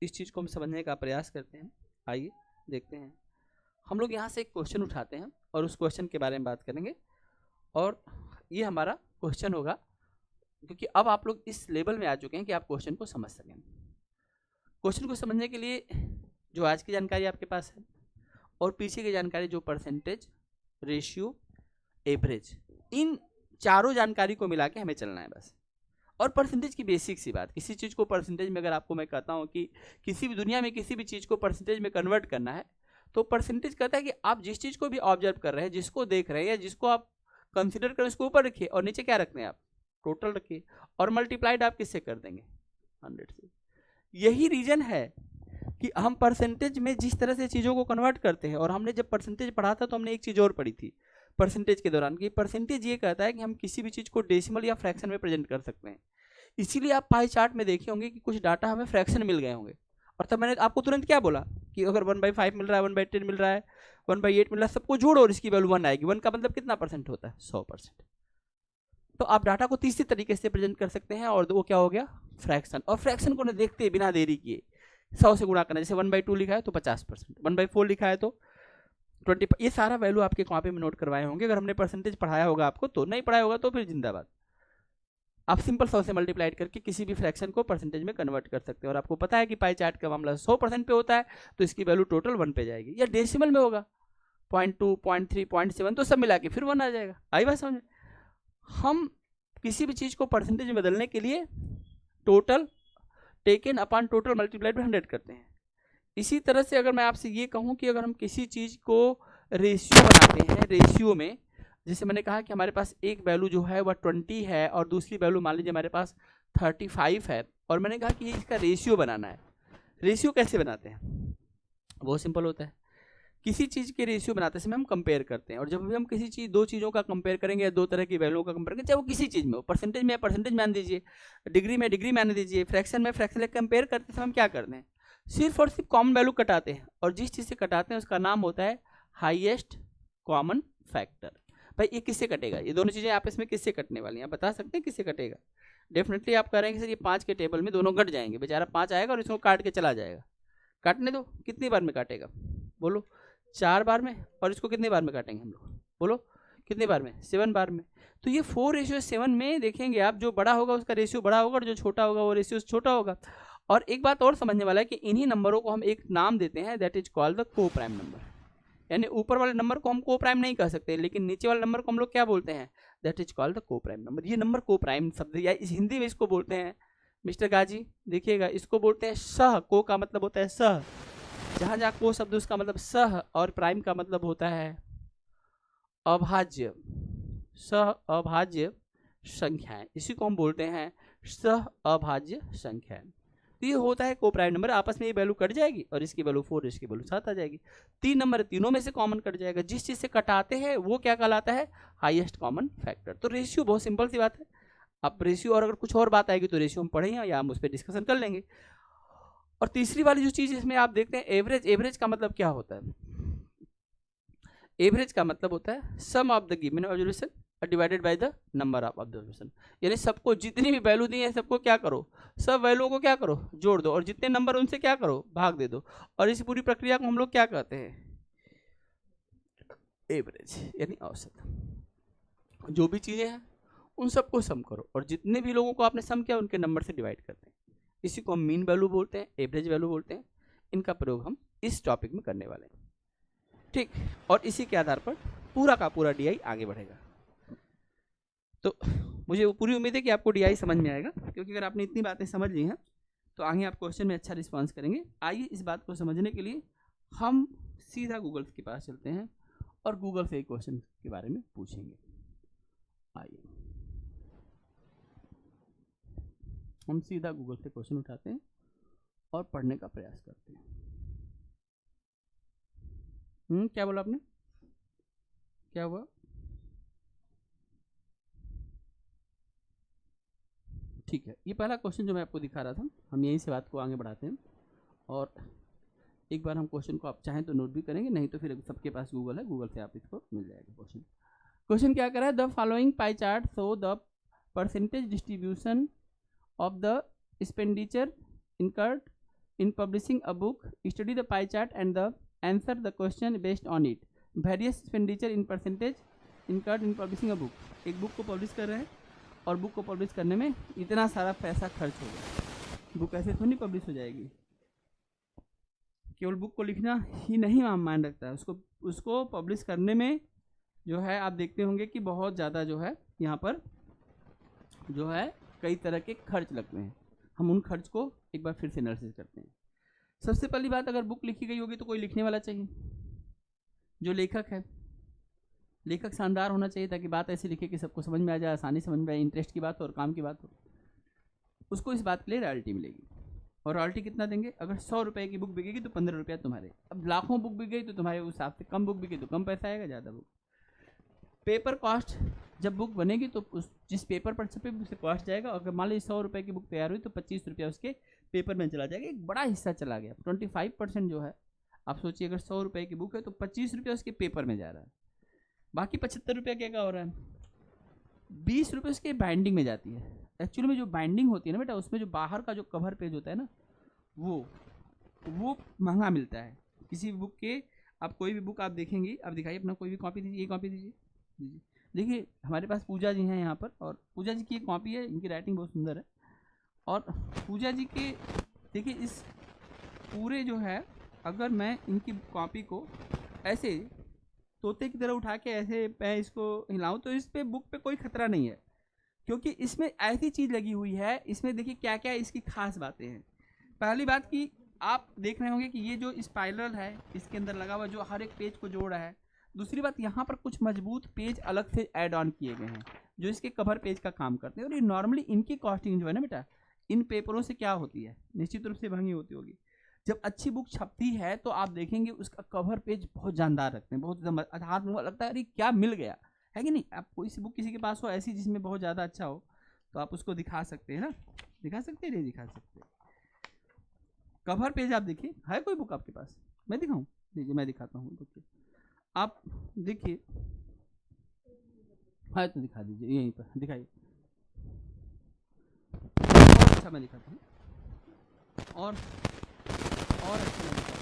इस चीज़ को हम समझने का प्रयास करते हैं। आइए देखते हैं, हम लोग यहाँ से एक क्वेश्चन उठाते हैं और उस क्वेश्चन के बारे में बात करेंगे। और ये हमारा क्वेश्चन होगा, क्योंकि अब आप लोग इस लेवल में आ चुके हैं कि आप क्वेश्चन को समझ सकें। क्वेश्चन को समझने के लिए जो आज की जानकारी आपके पास है और पीछे की जानकारी, जो परसेंटेज, रेशियो, एवरेज, इन चारों जानकारी को मिला के हमें चलना है बस। और परसेंटेज की बेसिक सी बात, किसी चीज़ को परसेंटेज में, अगर आपको मैं कहता हूँ कि किसी भी दुनिया में किसी भी चीज़ को परसेंटेज में कन्वर्ट करना है, तो परसेंटेज कहता है कि आप जिस चीज़ को भी ऑब्जर्व कर रहे हैं, जिसको देख रहे हैं या जिसको आप कंसिडर करें, उसको ऊपर रखिए और नीचे क्या रखते हैं आप, टोटल रखिए, और मल्टीप्लाइड आप किससे कर देंगे, 100 से। यही रीजन है कि हम परसेंटेज में जिस तरह से चीज़ों को कन्वर्ट करते हैं। और हमने जब परसेंटेज पढ़ा था तो हमने एक चीज़ और पढ़ी थी परसेंटेज के दौरान, कि परसेंटेज ये कहता है कि हम किसी भी चीज़ को डेसिमल या फ्रैक्शन में प्रेजेंट कर सकते हैं। इसीलिए आप पाई चार्ट में देखे होंगे कि कुछ डाटा हमें फ्रैक्शन मिल गए होंगे, और तब मैंने आपको तुरंत क्या बोला कि अगर 1/5 मिल रहा है, 1/10 मिल रहा है, 1/8 मिल रहा है, सबको जोड़ो और इसकी वैल्यू 1 आएगी। 1 का मतलब कितना परसेंट होता है, 100%। तो आप डाटा को तीसरे तरीके से प्रेजेंट कर सकते हैं, और वो क्या हो गया, फ्रैक्शन। और फ्रैक्शन को न देखते बिना देरी किए 100 से गुणा करना। जैसे 1/2 लिखा है तो 50%, 1/4 लिखा है तो 20, ये सारा वैल्यू आपके कॉपी में नोट करवाए होंगे। अगर हमने परसेंटेज पढ़ाया होगा आपको तो, नहीं पढ़ाया होगा तो फिर जिंदाबाद। आप सिंपल 100 से मल्टीप्लाइड करके किसी भी फ्रैक्शन को परसेंटेज में कन्वर्ट कर सकते हैं। और आपको पता है कि पाई चार्ट का मामला 100% पे होता है, तो इसकी वैल्यू टोटल 1 पे जाएगी। या डेसिमल में होगा 0.2, 0.3, 0.7, तो सब मिला के फिर 1 आ जाएगा। आई बात समझ? हम किसी भी चीज़ को परसेंटेज में बदलने के लिए total taken upon total multiplied by 100 करते हैं। इसी तरह से अगर मैं आपसे ये कहूँ कि अगर हम किसी चीज़ को रेशियो बनाते हैं, रेशियो में जैसे मैंने कहा कि हमारे पास एक वैल्यू जो है वह 20 है और दूसरी वैल्यू मान लीजिए हमारे पास 35 है, और मैंने कहा कि इसका रेशियो बनाना है। रेशियो कैसे बनाते हैं, बहुत सिंपल होता है। किसी चीज़ के रेशियो बनाते समय हम कंपेयर करते हैं, और जब भी हम किसी चीज़, दो चीज़ों का कंपेयर करेंगे या दो तरह की वैल्यू का कंपेयर करेंगे, चाहे वो किसी चीज़ में हो, परसेंटेज में परसेंटेज मान दीजिए, डिग्री में डिग्री मान दीजिए, फ्रैक्शन में फ्रैक्शन, कंपेयर करते समय हम क्या करते हैं, सिर्फ और सिर्फ कॉमन वैल्यू कटाते हैं, और जिस चीज़ से कटाते हैं उसका नाम होता है हाईएस्ट कॉमन फैक्टर। भाई ये किससे कटेगा, ये दोनों चीज़ें आपस में किससे कटने वाली हैं, आप बता सकते हैं किससे कटेगा? डेफिनेटली आप कह रहे हैं कि सर ये 5 के टेबल में दोनों कट जाएंगे, बेचारा 5 आएगा और इसको काट के चला जाएगा। काटने दो, कितनी बार में काटेगा बोलो? 4 बार में। और इसको कितने बार में काटेंगे हम लोग बोलो? कितने बार में? 7 बार में। तो ये 4:7 में देखेंगे आप, जो बड़ा होगा उसका रेशियो बड़ा होगा और जो छोटा होगा वो रेशियो छोटा होगा। और एक बात और समझने वाला है कि इन्हीं नंबरों को हम एक नाम देते हैं, दैट इज कॉल्ड द को प्राइम नंबर। यानी ऊपर वाले नंबर को हम को प्राइम नहीं कह सकते, लेकिन नीचे वाले नंबर को हम लोग क्या बोलते हैं? दैट इज कॉल्ड द को प्राइम नंबर। ये नंबर को प्राइम शब्द, या इस हिंदी में इसको बोलते हैं मिस्टर गाजी देखिएगा, इसको बोलते हैं सह। को का मतलब होता है सह, जहाँ जहाँ को शब्द उसका मतलब सह, और प्राइम का मतलब होता है अभाज्य, सह अभाज्य संख्याएं, इसी को हम बोलते हैं सह अभाज्य संख्याएं। तो ये होता है को प्राइम नंबर। आपस में ये वैल्यू कट जाएगी और इसकी वैल्यू 4, इसकी वैल्यू 7 आ जाएगी। 3 नंबर तीनों में से कॉमन कट जाएगा, जिस चीज़ से कटाते हैं वो क्या कहलाता है? Highest common factor. तो रेशियो बहुत सिंपल सी बात है। अब रेशियो, और अगर कुछ और बात आएगी तो रेशियो हम पढ़ेंगे या हम उस पर डिस्कशन कर लेंगे। और तीसरी वाली जो चीज़ इसमें आप देखते हैं एवरेज। एवरेज का मतलब क्या होता है? एवरेज का मतलब होता है sum of the given observation divided by the number of observation. यानी सबको जितनी भी वैल्यू दी है सबको क्या करो? सब वैल्यूओं को क्या करो? जोड़ दो, और जितने नंबर उनसे क्या करो? भाग दे दो। और इस पूरी प्रक्रिया को हम लोग क्या कहते हैं? एवरेज, यानी औसत। जो भी चीज़ें हैं उन सबको सम करो, और जितने भी लोगों को आपने सम किया उनके नंबर से डिवाइड करते हैं। इसी को हम मीन वैल्यू बोलते हैं, एवरेज वैल्यू बोलते हैं। इनका प्रयोग हम इस टॉपिक में करने वाले हैं, ठीक। और इसी के आधार पर पूरा का पूरा डीआई आगे बढ़ेगा। तो मुझे वो पूरी उम्मीद है कि आपको डीआई समझ में आएगा, क्योंकि अगर आपने इतनी बातें समझ ली हैं तो आगे आप क्वेश्चन में अच्छा रिस्पांस करेंगे। आइए इस बात को समझने के लिए हम सीधा गूगल के पास चलते हैं और गूगल से एक क्वेश्चन के बारे में पूछेंगे। आइए हम सीधा गूगल से क्वेश्चन उठाते हैं और पढ़ने का प्रयास करते हैं। क्या बोला आपने? क्या हुआ? ठीक है, ये पहला क्वेश्चन जो मैं आपको दिखा रहा था, हम यहीं से बात को आगे बढ़ाते हैं। और एक बार हम क्वेश्चन को आप चाहें तो नोट भी करेंगे, नहीं तो फिर सबके पास गूगल है, गूगल से आप इसको मिल जाएगा क्वेश्चन। क्वेश्चन क्या कर रहा है? The following pie chart show the percentage distribution of the expenditure incurred in publishing a book. Study the pie chart and the answer the question based on it. Various expenditure in percentage incurred in publishing a book. एक book को publish कर रहे हैं और book को publish करने में इतना सारा पैसा खर्च हो गया। बुक ऐसे थोड़ी पब्लिश हो जाएगी। केवल बुक को लिखना ही नहीं मान रखता है, उसको पब्लिश करने में जो है आप देखते होंगे कि बहुत ज़्यादा जो है यहाँ पर जो है कई तरह के खर्च लगते हैं। हम उन खर्च को एक बार फिर से एनालिसिस करते हैं। सबसे पहली बात, अगर बुक लिखी गई होगी तो कोई लिखने वाला चाहिए, जो लेखक है। लेखक शानदार होना चाहिए ताकि बात ऐसी लिखे कि सबको समझ में आ जाए, आसानी समझ में आए, इंटरेस्ट की बात हो और काम की बात हो। उसको इस बात के लिए रॉयल्टी मिलेगी। और रॉयल्टी कितना देंगे? अगर 100 रुपये की बुक बिकेगी तो 15 रुपया तुम्हारे। अब लाखों बुक बिक गई तो तुम्हारे उस हिसाब से, कम बुक बिके तो कम पैसा आएगा, ज़्यादा बुक। पेपर कॉस्ट, जब बुक बनेगी तो उस जिस पेपर पर छपे उससे कॉस्ट जाएगा। अगर मान लीजिए 100 रुपये की बुक तैयार हुई तो 25 रुपया उसके पेपर में चला जाएगा। एक बड़ा हिस्सा चला गया, 25% जो है। आप सोचिए अगर 100 रुपये की बुक है तो 25 रुपया उसके पेपर में जा रहा है, बाकी 75 रुपया क्या हो रहा है? 20 रुपये उसके बाइंडिंग में जाती है। एक्चुअली में जो बाइंडिंग होती है ना बेटा, उसमें जो बाहर का जो कवर पेज होता है ना, वो महंगा मिलता है। किसी भी बुक के, आप कोई भी बुक आप देखेंगी, आप दिखाइए अपना कोई भी कॉपी दीजिए, ये कॉपी दीजिए। देखिए हमारे पास पूजा जी हैं यहाँ पर, और पूजा जी की एक कॉपी है, इनकी राइटिंग बहुत सुंदर है। और पूजा जी के देखिए इस पूरे जो है, अगर मैं इनकी कॉपी को ऐसे तोते की तरह उठा के ऐसे मैं इसको हिलाऊं तो इस पे बुक पे कोई खतरा नहीं है, क्योंकि इसमें ऐसी चीज़ लगी हुई है। इसमें देखिए क्या क्या इसकी खास बातें हैं। पहली बात कि आप देख रहे होंगे कि ये जो स्पाइरल है इसके अंदर लगा हुआ, जो हर एक पेज को जोड़ रहा है। दूसरी बात, यहाँ पर कुछ मजबूत पेज अलग से ऐड ऑन किए गए हैं जो इसके कवर पेज का काम करते हैं। और ये नॉर्मली इनकी कॉस्टिंग जो है ना बेटा, इन पेपरों से क्या होती है, निश्चित रूप से महंगी होती होगी। जब अच्छी बुक छपती है तो आप देखेंगे उसका कवर पेज बहुत जानदार रखते हैं, बहुत हाथ में लगता है अरे क्या मिल गया, है कि नहीं। आप कोई सी बुक किसी के पास हो ऐसी जिसमें बहुत ज़्यादा अच्छा हो तो आप उसको दिखा सकते हैं ना, दिखा सकते हैं, नहीं दिखा सकते। कवर पेज आप देखिए, है कोई बुक आपके पास? मैं दिखाऊं? देखिए मैं दिखाता हूँ, देखिए आप देखिए, है तो दिखा दीजिए, यहीं पर दिखाइए। और अच्छा मैं दिखाता हूँ, और अच्छा मैं दिखाता हूँ।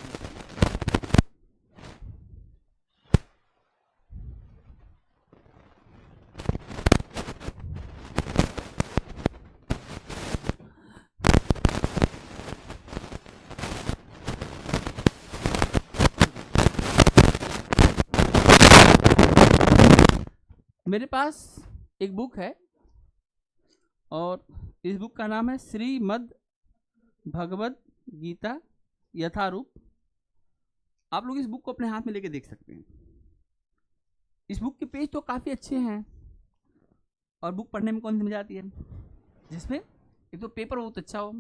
मेरे पास एक बुक है और इस बुक का नाम है श्रीमद् भगवद गीता यथारूप। आप लोग इस बुक को अपने हाथ में लेके देख सकते हैं। इस बुक के पेज तो काफ़ी अच्छे हैं और बुक पढ़ने में कौन सी मजा आती है, जिसमें एक तो पेपर बहुत अच्छा हो,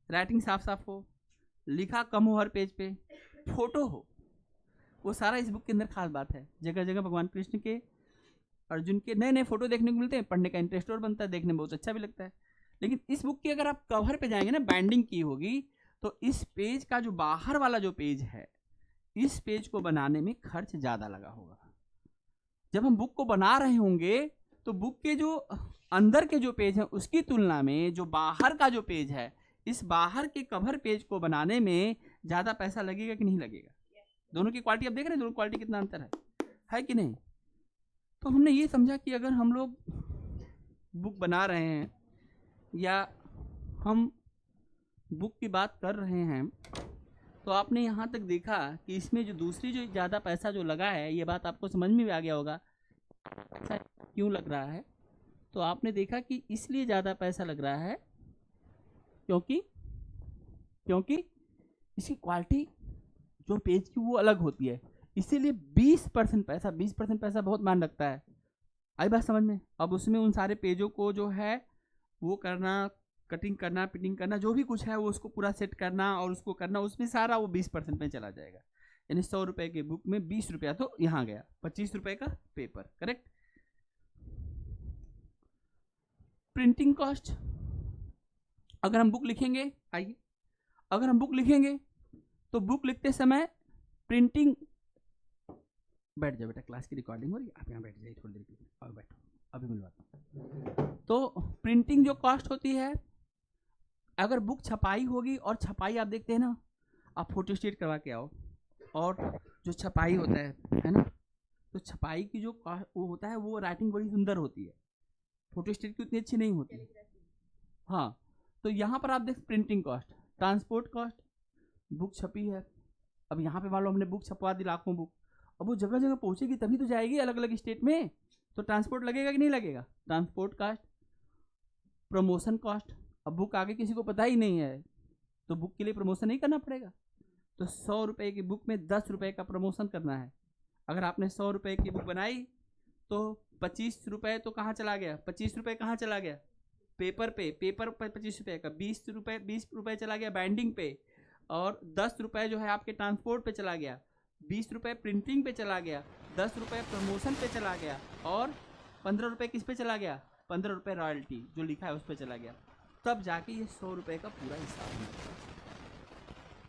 राइटिंग साफ साफ हो, लिखा कम हो हर पेज पे, फोटो हो, वो सारा इस बुक के अंदर खास बात है। जगह जगह भगवान कृष्ण के, अर्जुन के नए नए फोटो देखने को मिलते हैं, पढ़ने का इंटरेस्ट और बनता है, देखने में बहुत अच्छा भी लगता है। लेकिन इस बुक की अगर आप कवर पे जाएंगे ना, बाइंडिंग की होगी, तो इस पेज का जो बाहर वाला जो पेज है, इस पेज को बनाने में खर्च ज़्यादा लगा होगा। जब हम बुक को बना रहे होंगे तो बुक के जो अंदर के जो पेज हैं उसकी तुलना में जो बाहर का जो पेज है, इस बाहर के कवर पेज को बनाने में ज़्यादा पैसा लगेगा कि नहीं लगेगा? दोनों की क्वालिटी आप देख रहे हैं, दोनों क्वालिटी कितना अंतर है कि नहीं? तो हमने ये समझा कि अगर हम लोग बुक बना रहे हैं या हम बुक की बात कर रहे हैं, तो आपने यहाँ तक देखा कि इसमें जो दूसरी जो ज़्यादा पैसा जो लगा है, ये बात आपको समझ में भी आ गया होगा क्यों लग रहा है। तो आपने देखा कि इसलिए ज़्यादा पैसा लग रहा है क्योंकि इसकी क्वालिटी जो पेज की वो अलग होती है, इसीलिए 20% पैसा, 20% पैसा बहुत मान रखता है। आई बात समझ में? अब उसमें उन सारे पेजों को जो है वो करना, कटिंग करना, फिटिंग करना, जो भी कुछ है वो उसको पूरा सेट करना और उसको करना, उसमें सारा वो 20% में चला जाएगा। यानी 100 रुपए के बुक में 20 रुपया तो यहाँ गया, 25 रुपए का पेपर, करेक्ट। प्रिंटिंग कॉस्ट, अगर हम बुक लिखेंगे, आइए, अगर हम बुक लिखेंगे तो बुक लिखते समय प्रिंटिंग, बैठ जाओ बेटा, क्लास की रिकॉर्डिंग हो रही है, आप यहाँ बैठ जाइए थोड़ी देर के लिए, और बैठो, अभी मिलवाता हूँ। तो प्रिंटिंग जो कॉस्ट होती है, अगर बुक छपाई होगी, और छपाई आप देखते हैं ना, आप फोटो स्टेट करवा के आओ, और जो छपाई होता है ना, तो छपाई की जो वो होता है वो राइटिंग बड़ी सुंदर होती है, फोटो स्टेट की उतनी अच्छी नहीं होती। हाँ, तो यहाँ पर आप देख printing cost, transport cost, book छपी है, अब यहाँ पे मान लो हमने बुक छपवा दी लाखों बुक, अब वो जगह जगह पहुँचेगी तभी तो जाएगी अलग अलग स्टेट में, तो ट्रांसपोर्ट लगेगा कि नहीं लगेगा? ट्रांसपोर्ट कॉस्ट, प्रमोशन कॉस्ट, अब बुक आगे किसी को पता ही नहीं है तो बुक के लिए प्रमोशन नहीं करना पड़ेगा, तो 100 रुपये की बुक में 10 रुपये का प्रमोशन करना है। अगर आपने 100 रुपये की बुक बनाई तो 25 रुपये तो कहाँ चला गया? 25 रुपये कहाँ चला गया? पेपर पे, पेपर पे 25 रुपये का, 20 रुपये चला गया बाइंडिंग पे, और 10 रुपये जो है आपके ट्रांसपोर्ट पे चला गया, 20 रुपये प्रिंटिंग पे चला गया, 10 रुपये प्रमोशन पे चला गया, और 15 रुपये किस पे चला गया? 15 रुपये रॉयल्टी जो लिखा है उस पर चला गया। तब जाके ये 100 रुपये का पूरा हिसाब मिलता है।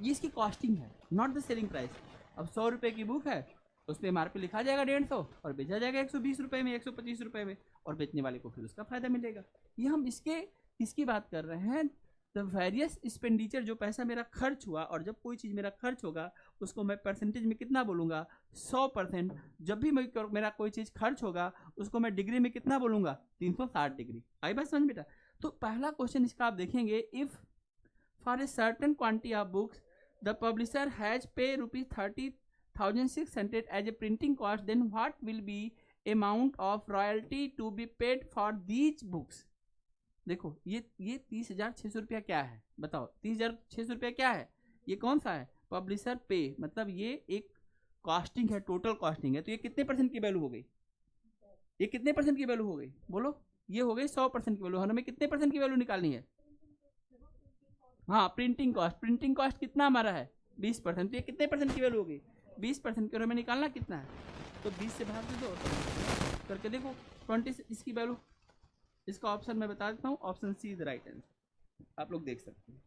ये इसकी कॉस्टिंग है, नॉट द सेलिंग प्राइस। अब 100 रुपये की बुक है, उस पर MRP लिखा जाएगा 150 और बेचा जाएगा 120 रुपये में, 125 रुपये में, और बेचने वाले को फिर उसका फायदा मिलेगा। ये हम इसकी बात कर रहे हैं, द वेरियस एक्सपेंडिचर, जो पैसा मेरा खर्च हुआ, और जब कोई चीज़ मेरा खर्च होगा उसको मैं परसेंटेज में कितना बोलूँगा? 100%। जब भी मेरा कोई चीज़ खर्च होगा उसको मैं डिग्री में कितना बोलूँगा? 360 डिग्री। आई बात समझ बेटा? तो पहला क्वेश्चन इसका आप देखेंगे, if for a certain quantity of books the publisher has pay ₹30,600 as a printing cost, then what will be amount of royalty to be paid for these books. देखो ये 30,600 रुपया क्या है बताओ? 30,600 रुपया क्या है? ये कौन सा है? पब्लिशर पे, मतलब ये एक कॉस्टिंग है, टोटल कॉस्टिंग है। तो ये कितने परसेंट की वैल्यू हो गई? ये कितने परसेंट की वैल्यू हो गई? बोलो। ये हो गई 100% की वैल्यू। हमें कितने परसेंट की वैल्यू निकालनी है? हाँ, प्रिंटिंग कॉस्ट कितना हमारा है? 20%। तो ये कितने परसेंट की वैल्यू हो गई? 20% की। और हमें निकालना कितना है? तो 20 से भाग दे दो करके देखो 20 इसकी वैल्यू। इसका ऑप्शन मैं बता देता हूँ, option C is right answer, आप लोग देख सकते हैं।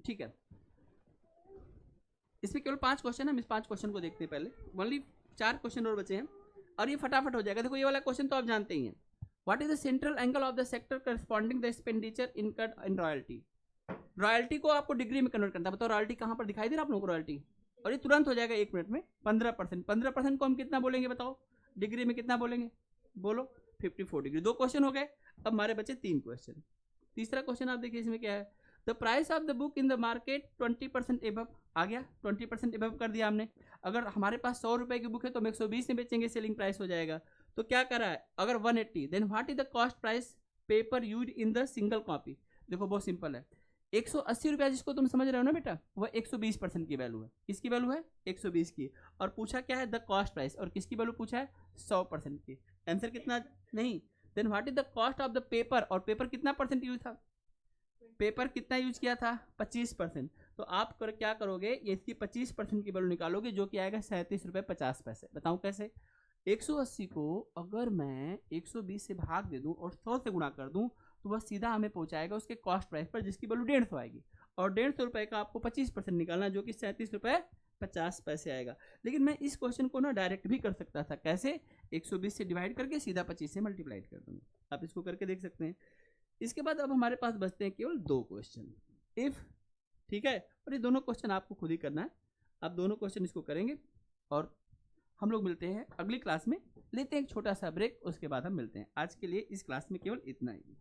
ठीक है, इसमें केवल 5 क्वेश्चन है, हम इस 5 क्वेश्चन को देखते हैं पहले। ओनली 4 क्वेश्चन और बचे हैं और ये फटाफट हो जाएगा। देखो ये वाला क्वेश्चन तो आप जानते ही हैं, what is the central angle of the sector corresponding the expenditure incurred in royalty. Royalty को आपको डिग्री में कन्वर्ट करना है, बताओ रॉयल्टी कहाँ पर दिखाई दे रहा है आप लोगों को रॉयल्टी, और ये तुरंत हो जाएगा 1 मिनट में। 15%, 15% को हम कितना बोलेंगे बताओ, डिग्री में कितना बोलेंगे, बोलो 54 डिग्री। 2 क्वेश्चन हो गए, अब हमारे बचे 3 क्वेश्चन। तीसरा क्वेश्चन आप देखिए इसमें क्या है, the price of the book in the market 20% above, आ गया 20% एबव कर दिया हमने। अगर हमारे पास 100 रुपए की बुक है तो हम 120 में बेचेंगे, सेलिंग प्राइस हो जाएगा। तो क्या करा है, अगर 180, then what is the cost price paper use in the single copy. देखो बहुत सिंपल है, 180 रुपया जिसको तुम समझ रहे हो ना बेटा, वह 120% की वैल्यू है। किसकी वैल्यू है, 120 की। और पूछा क्या है, द कॉस्ट प्राइस, और किसकी वैल्यू पूछा है, 100% की। आंसर कितना, नहीं, then what is the cost of the paper, और पेपर कितना परसेंट यूज था, पेपर कितना यूज किया था, 25%। तो आप क्या करोगे, ये इसकी 25% की वैल्यू निकालोगे, जो कि आएगा 37 रुपये 50 पैसे। बताऊं कैसे, 180 को अगर मैं 120 से भाग दे दूं और 100 से गुणा कर दूं तो वह सीधा हमें पहुंचाएगा उसके कॉस्ट प्राइस पर, जिसकी वैल्यू 150 आएगी। और 150 रुपये का आपको 25% निकालना, जो कि 37 रुपये 50 पैसे आएगा। लेकिन मैं इस क्वेश्चन को ना डायरेक्ट भी कर सकता था, कैसे, 120 से डिवाइड करके सीधा 25 से मल्टीप्लाई कर दूंगा। आप इसको करके देख सकते हैं। इसके बाद अब हमारे पास बचते हैं केवल 2 क्वेश्चन, इफ, ठीक है, और ये दोनों क्वेश्चन आपको खुद ही करना है। आप दोनों क्वेश्चन इसको करेंगे और हम लोग मिलते हैं अगली क्लास में। लेते हैं एक छोटा सा ब्रेक, उसके बाद हम मिलते हैं। आज के लिए इस क्लास में केवल इतना ही।